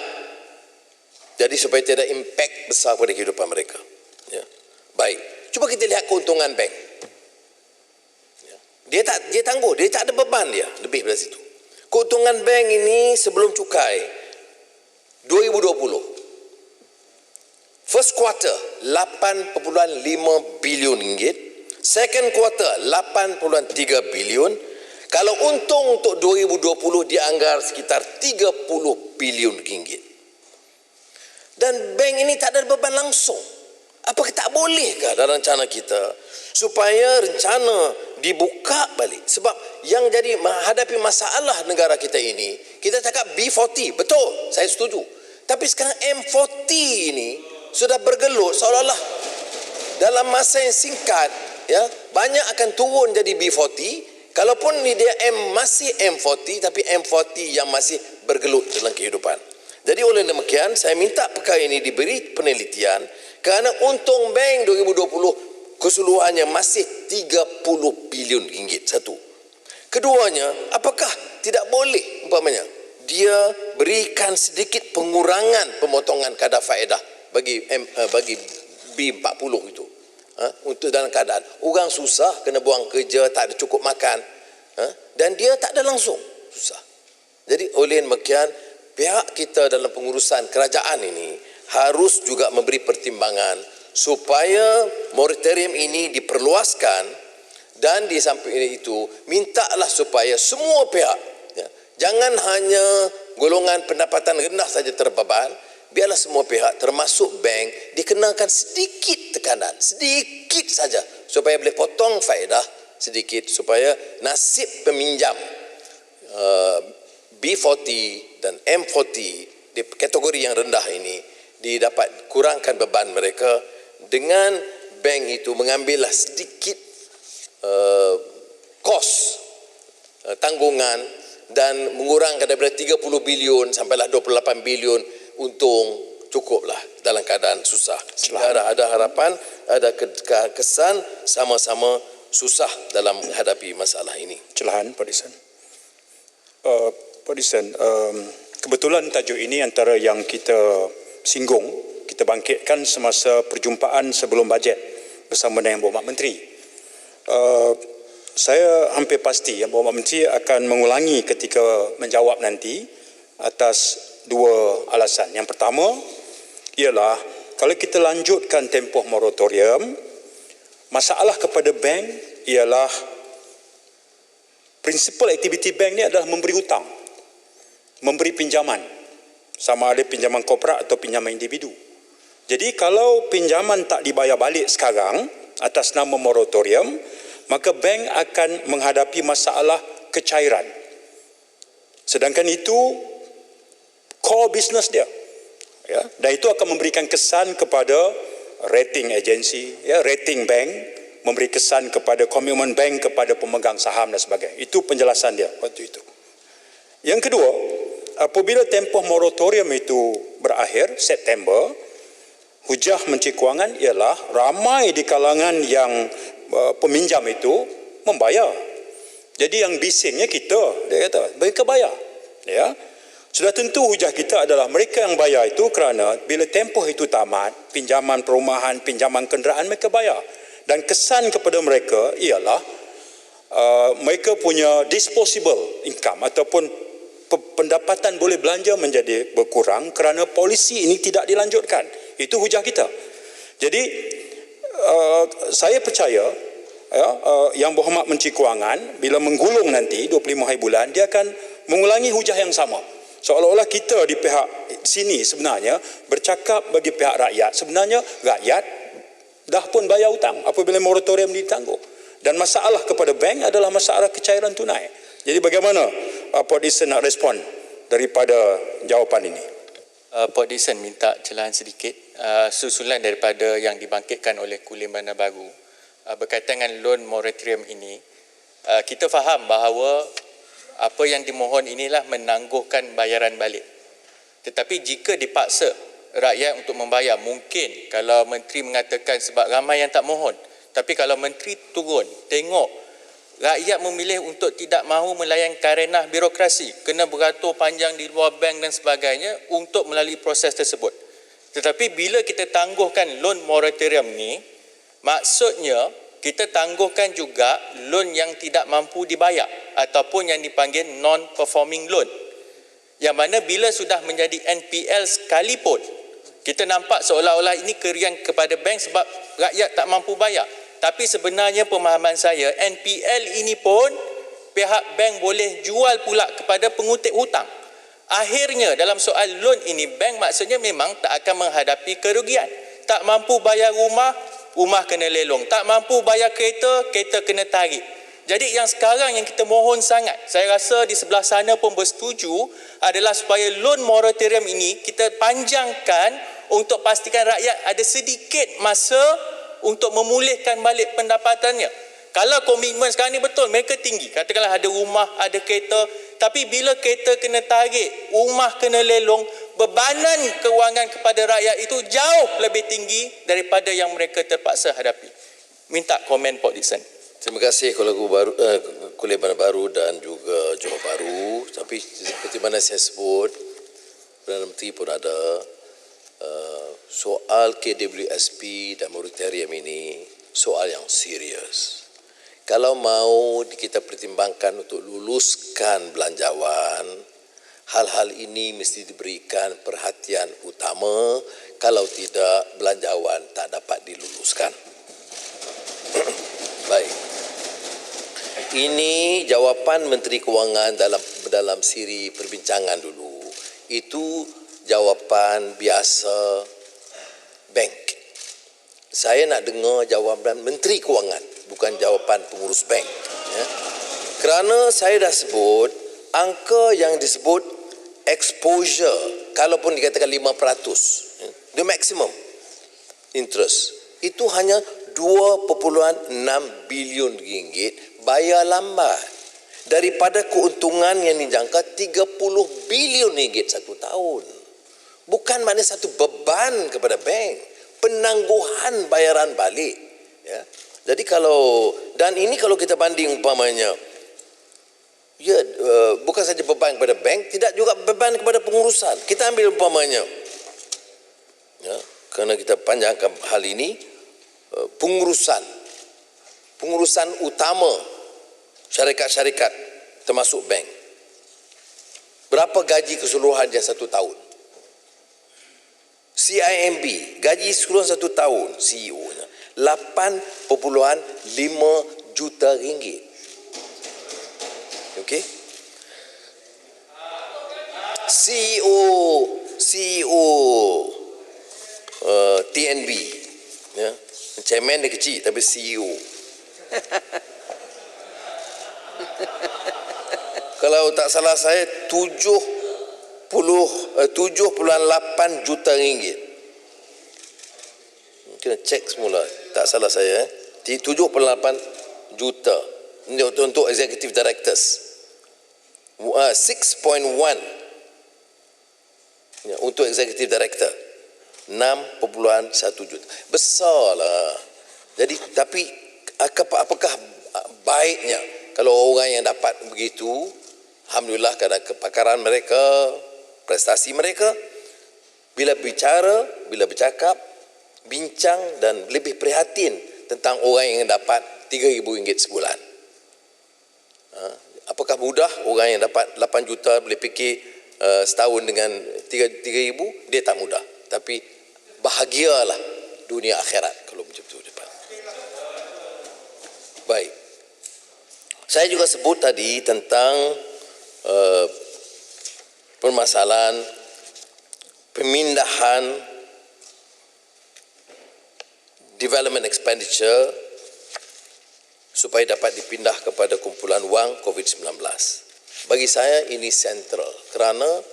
jadi supaya tidak impak besar pada kehidupan mereka. Ya. Baik. Cuba kita lihat keuntungan bank. Ya. Dia tangguh, dia tak ada beban dia lebih dari situ. Keuntungan bank ini sebelum cukai 2020. First quarter RM8.5 bilion. Second quarter RM8.3 bilion. Kalau untung untuk 2020 dianggar sekitar 30 bilion ringgit. Dan bank ini tak ada beban langsung. Apakah tak bolehkah dalam rencana kita supaya rencana dibuka balik? Sebab yang jadi menghadapi masalah negara kita ini, kita cakap B40, betul, saya setuju. Tapi sekarang M40 ini sudah bergelut seolah-olah dalam masa yang singkat, ya, banyak akan turun jadi B40. Kalaupun ni dia masih M40, tapi M40 yang masih bergelut dalam kehidupan. Jadi oleh demikian, saya minta perkara ini diberi penelitian kerana untung bank 2020 keseluruhannya masih 30 bilion ringgit satu. Keduanya, apakah tidak boleh umpamanya dia berikan sedikit pengurangan pemotongan kadar faedah bagi B40 itu? Untuk dalam keadaan orang susah, kena buang kerja, tak ada cukup makan, dan dia tak ada langsung susah. Jadi oleh demikian, pihak kita dalam pengurusan kerajaan ini harus juga memberi pertimbangan supaya moratorium ini diperluaskan, dan di samping itu mintalah supaya semua pihak, ya, jangan hanya golongan pendapatan rendah saja terbeban, biarlah semua pihak termasuk bank dikenakan sedikit tekanan, sedikit saja supaya boleh potong faedah sedikit supaya nasib peminjam B40 dan M40 di kategori yang rendah ini didapat kurangkan beban mereka dengan bank itu mengambillah sedikit kos tanggungan dan mengurangkan daripada 30 bilion sampailah 28 bilion untung cukuplah dalam keadaan susah. Ada harapan, ada kesan sama-sama susah dalam menghadapi masalah ini. Celahan, Pak Disan. Pak Disan, kebetulan tajuk ini antara yang kita singgung, kita bangkitkan semasa perjumpaan sebelum bajet bersama dengan Berhormat Menteri. Saya hampir pasti yang Berhormat Menteri akan mengulangi ketika menjawab nanti atas dua alasan. Yang pertama ialah kalau kita lanjutkan tempoh moratorium, masalah kepada bank ialah prinsipal aktiviti bank ni adalah memberi hutang, memberi pinjaman, sama ada pinjaman korporat atau pinjaman individu. Jadi kalau pinjaman tak dibayar balik sekarang atas nama moratorium, maka bank akan menghadapi masalah kecairan. Sedangkan itu core business dia. Ya, dan itu akan memberikan kesan kepada rating agensi, ya, rating bank, memberi kesan kepada komitmen bank kepada pemegang saham dan sebagainya. Itu penjelasan dia waktu itu. Yang kedua, apabila tempoh moratorium itu berakhir September, hujah Menteri Kewangan ialah ramai di kalangan yang peminjam itu membayar. Jadi yang bisingnya kita, dia kata, mereka bayar. Ya. Sudah tentu hujah kita adalah mereka yang bayar itu kerana bila tempoh itu tamat, pinjaman perumahan, pinjaman kenderaan mereka bayar. Dan kesan kepada mereka ialah mereka punya disposable income ataupun pendapatan boleh belanja menjadi berkurang kerana polisi ini tidak dilanjutkan. Itu hujah kita. Jadi saya percaya Yang Berhormat Menteri Kewangan bila menggulung nanti 25 hari bulan, dia akan mengulangi hujah yang sama. Seolah-olah kita di pihak sini sebenarnya bercakap bagi pihak rakyat. Sebenarnya rakyat dah pun bayar hutang apabila moratorium ditangguh. Dan masalah kepada bank adalah masalah kecairan tunai. Jadi bagaimana Pak Disan nak respon daripada jawapan ini? Pak Disan minta celahan sedikit susulan daripada yang dibangkitkan oleh Kulim Bandar Baru berkaitan dengan loan moratorium ini. Kita faham bahawa apa yang dimohon inilah menangguhkan bayaran balik. Tetapi jika dipaksa rakyat untuk membayar, mungkin kalau menteri mengatakan sebab ramai yang tak mohon, tapi kalau menteri turun tengok rakyat memilih untuk tidak mahu melayan karenah birokrasi, kena beratur panjang di luar bank dan sebagainya untuk melalui proses tersebut. Tetapi bila kita tangguhkan loan moratorium ni, maksudnya kita tangguhkan juga loan yang tidak mampu dibayar ataupun yang dipanggil non-performing loan. Yang mana bila sudah menjadi NPL sekalipun, kita nampak seolah-olah ini kerian kepada bank sebab rakyat tak mampu bayar. Tapi sebenarnya pemahaman saya, NPL ini pun pihak bank boleh jual pula kepada pengutip hutang. Akhirnya dalam soal loan ini, bank maksudnya memang tak akan menghadapi kerugian. Tak mampu bayar rumah, rumah kena lelong. Tak mampu bayar kereta, kereta kena tarik. Jadi yang sekarang yang kita mohon sangat, saya rasa di sebelah sana pun bersetuju, adalah supaya loan moratorium ini kita panjangkan untuk pastikan rakyat ada sedikit masa untuk memulihkan balik pendapatannya. Kalau komitmen sekarang ni betul, mereka tinggi. Katakanlah ada rumah, ada kereta. Tapi bila kereta kena tarik, rumah kena lelong, bebanan kewangan kepada rakyat itu jauh lebih tinggi daripada yang mereka terpaksa hadapi. Minta komen Pak Dixon. Terima kasih Kuala Bandar Baru dan juga Johor Bahru. Tapi seperti mana saya sebut, Perdana Menteri pun ada soal KWSP dan moratorium ini soal yang serius. Kalau mau kita pertimbangkan untuk luluskan belanjawan, hal-hal ini mesti diberikan perhatian utama. Kalau tidak, belanjawan tak dapat diluluskan. Baik. Ini jawapan Menteri Kewangan dalam siri perbincangan dulu. Itu jawapan biasa bank. Saya nak dengar jawapan Menteri Kewangan, bukan jawapan pengurus bank. Ya. Kerana saya dah sebut, angka yang disebut exposure, kalaupun dikatakan 5%, the maximum interest, itu hanya 2.6 bilion ringgit bayar lambat. Daripada keuntungan yang dijangka 30 bilion ringgit satu tahun. Bukan maknanya satu beban kepada bank, penangguhan bayaran balik. Ya. Jadi dan ini kalau kita banding umpamanya, ya bukan saja beban kepada bank, tidak juga beban kepada pengurusan. Kita ambil umpamanya, ya, kerana kita panjangkan hal ini, pengurusan utama syarikat-syarikat termasuk bank. Berapa gaji keseluruhan dia satu tahun? CIMB, gaji keseluruhan satu tahun CEO-nya 8.5 juta ringgit. Okey? CEO TNB, ya. Chairman dia kecil tapi CEO. Kalau tak salah saya 7.8 juta ringgit. Kena cek semula, tak salah saya 7.8 juta untuk executive directors. 6.1 ya, untuk executive director 6.1 juta. Besarlah. Jadi tapi apakah baiknya kalau orang yang dapat begitu, alhamdulillah kerana kepakaran mereka, prestasi mereka, bila bercakap, bincang dan lebih prihatin tentang orang yang dapat RM3,000 sebulan. Apakah mudah orang yang dapat 8 juta boleh fikir setahun dengan 3,000? Dia tak mudah. Tapi bahagialah dunia akhirat kalau betul-betul dapat. Baik. Saya juga sebut tadi tentang permasalahan pemindahan development expenditure supaya dapat dipindah kepada kumpulan wang COVID-19. Bagi saya ini sentral kerana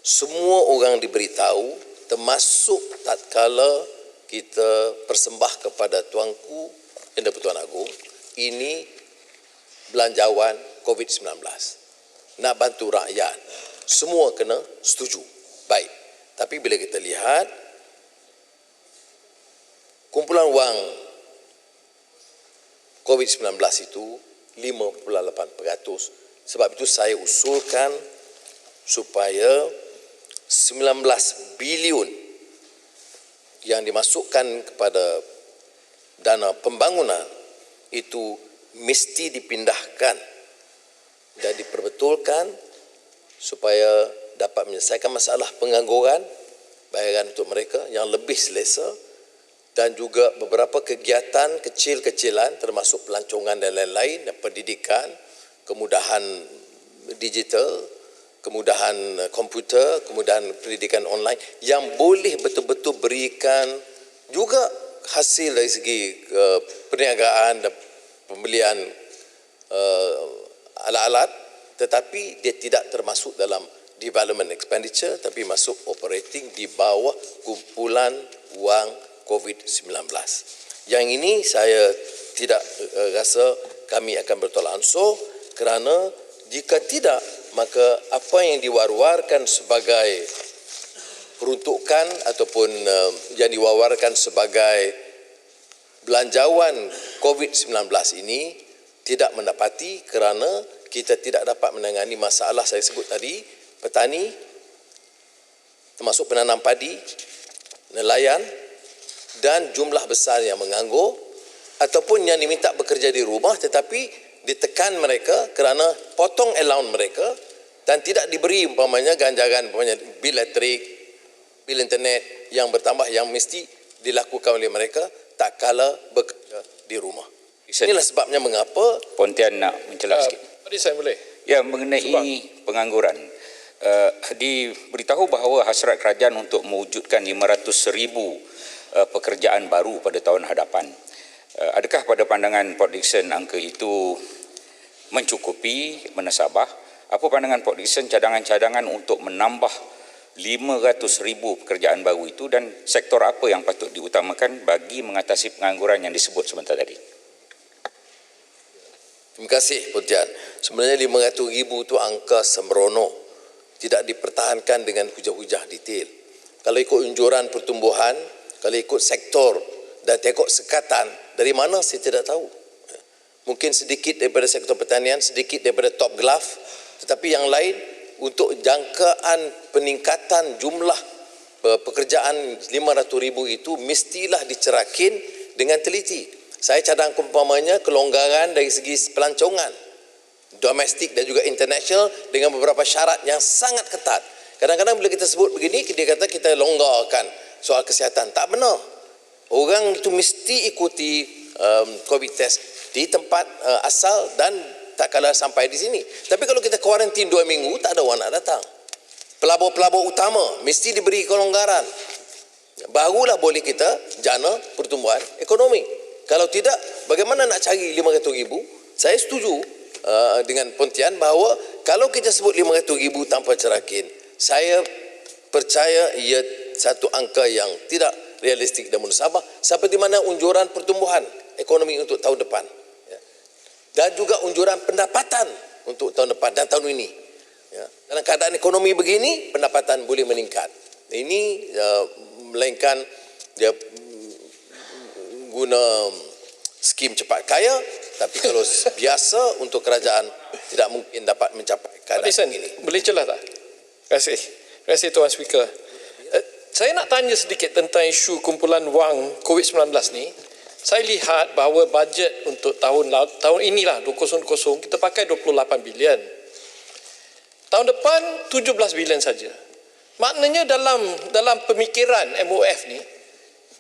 semua orang diberitahu, termasuk tatkala kita persembah kepada Tuanku Yang di-Pertuan Agong, ini belanjawan COVID-19. Nak bantu rakyat, semua kena setuju. Baik. Tapi bila kita lihat kumpulan wang COVID-19 itu 5.8%. Sebab itu saya usulkan supaya 19 bilion yang dimasukkan kepada dana pembangunan itu mesti dipindahkan dan diperbetulkan supaya dapat menyelesaikan masalah pengangguran, bayaran untuk mereka yang lebih selesa, dan juga beberapa kegiatan kecil-kecilan termasuk pelancongan dan lain-lain, dan pendidikan, kemudahan digital, kemudahan komputer, kemudahan pendidikan online yang boleh betul-betul berikan juga hasil dari segi perniagaan dan pembelian alat-alat, tetapi dia tidak termasuk dalam development expenditure tapi masuk operating di bawah kumpulan wang COVID-19. Yang ini saya tidak rasa kami akan bertolak ansur kerana jika tidak, maka apa yang diwar-warkan sebagai peruntukan ataupun yang diwar-warkan sebagai belanjawan COVID-19 ini tidak mendapati kerana kita tidak dapat menangani masalah saya sebut tadi, petani, termasuk penanam padi, nelayan dan jumlah besar yang menganggur ataupun yang diminta bekerja di rumah tetapi ditekan mereka kerana potong allowance mereka dan tidak diberi umpamanya ganjaran umpamanya bil elektrik, bil internet yang bertambah yang mesti dilakukan oleh mereka tak kala bekerja di rumah. Inilah sebabnya mengapa Pontian nak mencelah sikit. Tadi saya boleh. Ya, mengenai pengangguran. Diberitahu bahawa hasrat kerajaan untuk mewujudkan 500,000 pekerjaan baru pada tahun hadapan. Adakah pada pandangan Port Dickson angka itu mencukupi, menasabah? Apa pandangan Port Dickson cadangan-cadangan untuk menambah 500,000 pekerjaan baru itu dan sektor apa yang patut diutamakan bagi mengatasi pengangguran yang disebut sebentar tadi? Terima kasih Pontian. Sebenarnya 500,000 itu angka sembrono, tidak dipertahankan dengan hujah-hujah detail. Kalau ikut unjuran pertumbuhan, kalau ikut sektor dan tengok sekatan, dari mana saya tidak tahu. Mungkin sedikit daripada sektor pertanian, sedikit daripada top glove, tetapi yang lain untuk jangkaan peningkatan jumlah pekerjaan 500,000 itu mestilah dicerakin dengan teliti. Saya cadang umpamanya kelonggaran dari segi pelancongan domestik dan juga international dengan beberapa syarat yang sangat ketat. Kadang-kadang bila kita sebut begini, dia kata kita longgarkan soal kesihatan. Tak benar. Orang itu mesti ikuti COVID test di tempat asal dan tak kala sampai di sini. Tapi kalau kita kuarantin 2 minggu, tak ada orang nak datang. Pelabur-pelabur utama mesti diberi kelonggaran. Barulah boleh kita jana pertumbuhan ekonomi. Kalau tidak, bagaimana nak cari 500,000? Saya setuju dengan Pontian bahawa kalau kita sebut 500,000 tanpa cerakin, saya percaya ia satu angka yang tidak realistik dan munasabah, seperti mana unjuran pertumbuhan ekonomi untuk tahun depan dan juga unjuran pendapatan untuk tahun depan dan tahun ini. Dalam keadaan ekonomi begini, pendapatan boleh meningkat. Ini melainkan dia guna skim cepat kaya, tapi kalau biasa untuk kerajaan tidak mungkin dapat mencapai keadaan ini. Boleh celah tak? Terima kasih. Terima kasih Tuan Speaker. Saya nak tanya sedikit tentang isu kumpulan wang COVID-19 ni. Saya lihat bahawa bajet untuk tahun inilah 2020 kita pakai 28 bilion. Tahun depan 17 bilion saja. Maknanya dalam pemikiran MOF ni,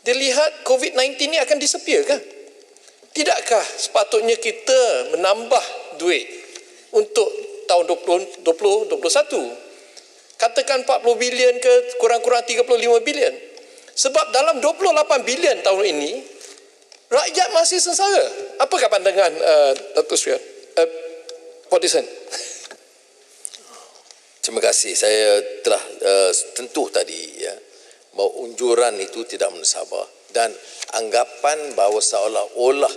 dia lihat COVID-19 ni akan disappear kan? Tidakkah sepatutnya kita menambah duit untuk tahun 2021? Katakan 40 bilion ke kurang-kurang 35 bilion. Sebab dalam 28 bilion tahun ini, rakyat masih sengsara. Apakah pandangan Dr. Srian? Port Dickson. Terima kasih. Saya telah tentu tadi bahawa unjuran itu tidak menasabah dan anggapan bahawa seolah-olah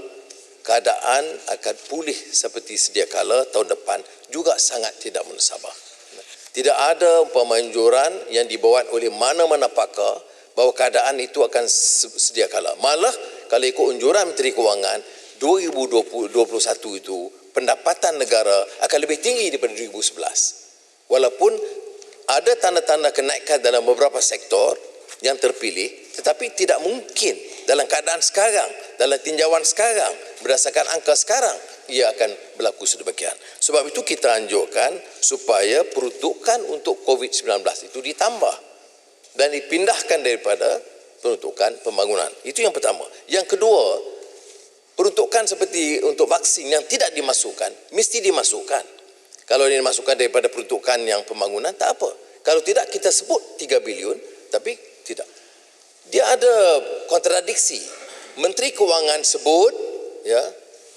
keadaan akan pulih seperti sedia kala tahun depan juga sangat tidak menasabah. Tidak ada umpama anjuran yang dibuat oleh mana-mana pakar bahawa keadaan itu akan sedia kala. Malah kalau ikut unjuran Menteri Kewangan 2021 itu pendapatan negara akan lebih tinggi daripada 2011. Walaupun ada tanda-tanda kenaikan dalam beberapa sektor yang terpilih, tetapi tidak mungkin dalam keadaan sekarang, dalam tinjauan sekarang, berdasarkan angka sekarang, ia akan berlaku sedemikian. Sebab itu kita anjurkan supaya peruntukan untuk COVID-19 itu ditambah dan dipindahkan daripada peruntukan pembangunan. Itu yang pertama. Yang kedua, peruntukan seperti untuk vaksin yang tidak dimasukkan, mesti dimasukkan. Kalau ini dimasukkan daripada peruntukan yang pembangunan, tak apa. Kalau tidak, kita sebut 3 bilion, tapi tidak. Dia ada kontradiksi. Menteri Kewangan sebut, ya,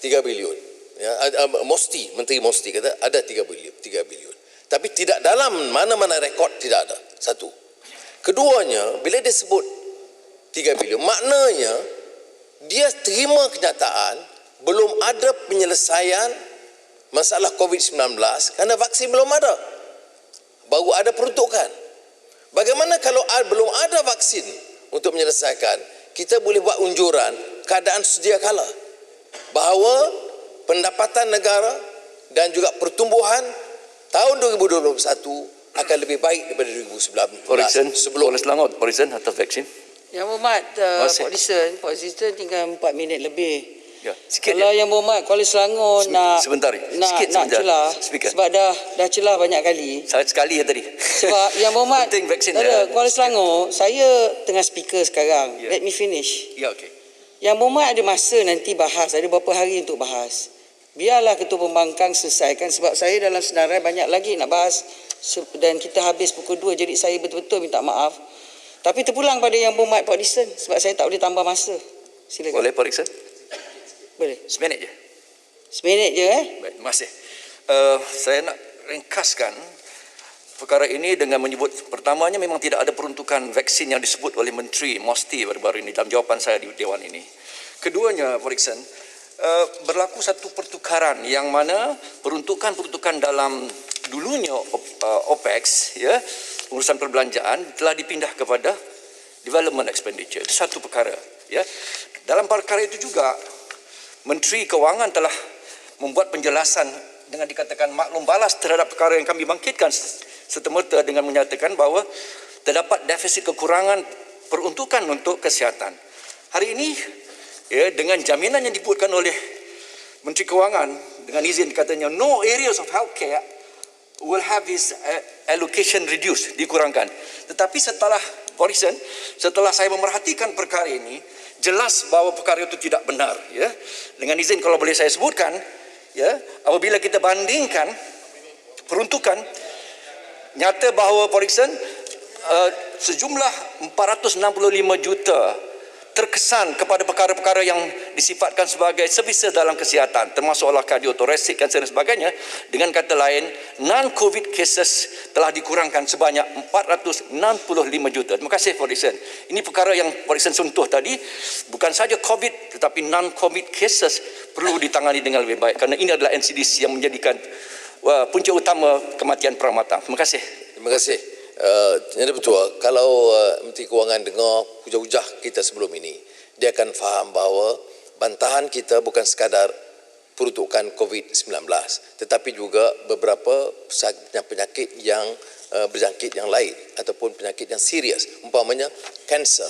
3 bilion. Ya, Menteri Mosti kata ada 3 bilion. Tapi tidak dalam mana-mana rekod, tidak ada. Satu. Keduanya, bila dia sebut 3 bilion, maknanya dia terima kenyataan belum ada penyelesaian masalah COVID-19 kerana vaksin belum ada. Baru ada peruntukan. Bagaimana kalau belum ada vaksin untuk menyelesaikan? Kita boleh buat unjuran keadaan sedia kala bahawa pendapatan negara dan juga pertumbuhan tahun 2021 akan lebih baik daripada 2019 sebelum Selangor, Parisen atas vaksin. Yang Berhormat Pak Dixon tinggal 4 minit lebih. Ya, sikit kalau je. Yang Berhormat Kuala Selangor sebentar. nak celah sebab dah celah banyak kali. Sekali tadi. Sebab Yang Berhormat vaksin Kuala Selangor, saya tengah speaker sekarang. Let me finish. Ya, okey. Yang Berhormat ada masa nanti bahas, ada beberapa hari untuk bahas. Biarlah Ketua Pembangkang selesaikan sebab saya dalam senarai banyak lagi nak bahas dan kita habis pukul 2, jadi saya betul-betul minta maaf. Tapi terpulang pada Yang Berhormat Pak Dixon sebab saya tak boleh tambah masa. Silakan. Boleh Pak Dixon? Boleh. Seminit je. Seminit je Baik, terima kasih. Saya nak ringkaskan perkara ini dengan menyebut pertamanya memang tidak ada peruntukan vaksin yang disebut oleh Menteri Mosti baru-baru ini dalam jawapan saya di Dewan ini. Keduanya, Pak Dixon, berlaku satu pertukaran yang mana peruntukan dalam dulunya OPEX, ya, urusan perbelanjaan telah dipindah kepada development expenditure. Itu satu perkara, ya. Dalam perkara itu juga Menteri Kewangan telah membuat penjelasan dengan dikatakan maklum balas terhadap perkara yang kami bangkitkan serta-merta dengan menyatakan bahawa terdapat defisit kekurangan peruntukan untuk kesihatan. Hari ini, ya, dengan jaminan yang dibuatkan oleh Menteri Kewangan dengan izin katanya no areas of healthcare will have its allocation reduced, dikurangkan. Tetapi setelah saya memerhatikan perkara ini, jelas bahawa perkara itu tidak benar, ya. Dengan izin kalau boleh saya sebutkan, ya, apabila kita bandingkan peruntukan, nyata bahawa sejumlah 465 juta terkesan kepada perkara-perkara yang disifatkan sebagai services dalam kesihatan, termasuklah kardiotoraksik, kanser dan sebagainya. Dengan kata lain, non-COVID cases telah dikurangkan sebanyak 465 juta. Terima kasih Pak Dixon. Ini perkara yang Pak Dixon sentuh tadi, bukan saja COVID tetapi non-COVID cases perlu ditangani dengan lebih baik kerana ini adalah NCDC yang menjadikan punca utama kematian perawatan. Terima kasih. Terima kasih. Ini betul. Kalau Menteri Kewangan dengar hujah-hujah kita sebelum ini, dia akan faham bahawa bantahan kita bukan sekadar peruntukan COVID-19, tetapi juga beberapa penyakit yang berjangkit yang lain ataupun penyakit yang serius. Umpamanya kanser,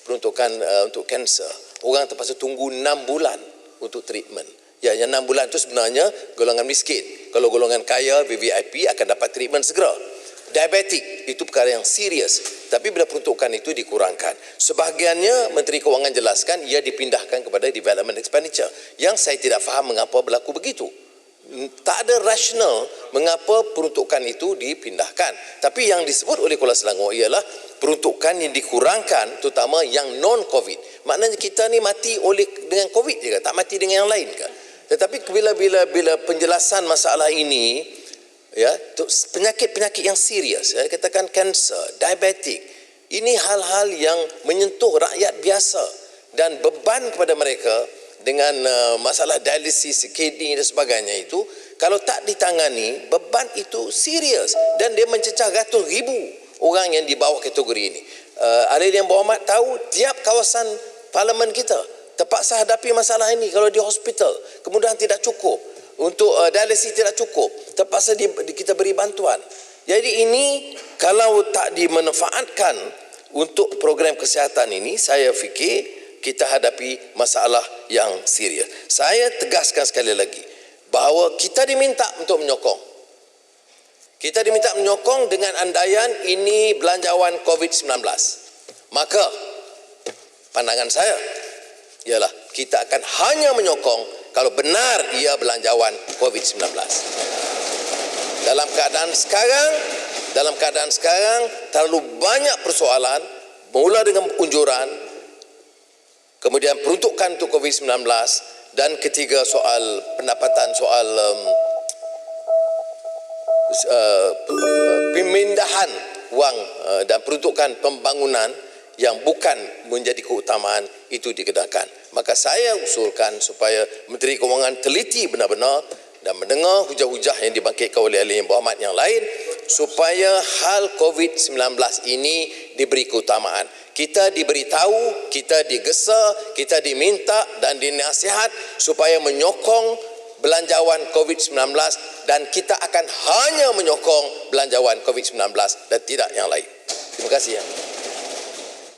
peruntukan untuk kanser. Orang terpaksa tunggu 6 bulan untuk treatment. Ya, yang 6 bulan itu sebenarnya golongan miskin. Kalau golongan kaya, VVIP akan dapat treatment segera. Diabetik itu perkara yang serius, tapi bila peruntukan itu dikurangkan, sebahagiannya Menteri Kewangan jelaskan ia dipindahkan kepada development expenditure, yang saya tidak faham mengapa berlaku begitu. Tak ada rasional mengapa peruntukan itu dipindahkan. Tapi yang disebut oleh Kuala Selangor ialah peruntukan yang dikurangkan, terutama yang non-COVID. Maknanya kita ni mati dengan COVID juga, tak mati dengan yang lain ke? Tetapi bila penjelasan masalah ini, ya, penyakit-penyakit yang serius, ya, katakan kanser, diabetik, ini hal-hal yang menyentuh rakyat biasa dan beban kepada mereka dengan masalah dialisis, kidney dan sebagainya itu, kalau tak ditangani, beban itu serius dan dia mencecah ratus ribu orang yang di bawah kategori ini. Ahli yang berhormat tahu tiap kawasan parlimen kita terpaksa hadapi masalah ini. Kalau di hospital kemudahan tidak cukup, untuk dialisis tidak cukup, terpaksa kita beri bantuan. Jadi ini kalau tak dimanfaatkan untuk program kesihatan ini, saya fikir kita hadapi masalah yang serius. Saya tegaskan sekali lagi bahawa kita diminta untuk menyokong. Kita diminta menyokong dengan andaian ini belanjawan COVID-19. Maka pandangan saya ialah kita akan hanya menyokong kalau benar ia belanjawan COVID-19. Dalam keadaan sekarang terlalu banyak persoalan, mula dengan unjuran, kemudian peruntukan untuk COVID-19, dan ketiga soal pendapatan soal pemindahan wang dan peruntukan pembangunan yang bukan menjadi keutamaan itu dikedepankan. Maka saya usulkan supaya Menteri Kewangan teliti benar-benar dan mendengar hujah-hujah yang dibangkitkan oleh ahli yang berhormat yang lain supaya hal COVID-19 ini diberi keutamaan. Kita diberitahu, kita digesa, kita diminta dan dinasihat supaya menyokong belanjawan COVID-19 dan kita akan hanya menyokong belanjawan COVID-19 dan tidak yang lain. Terima kasih.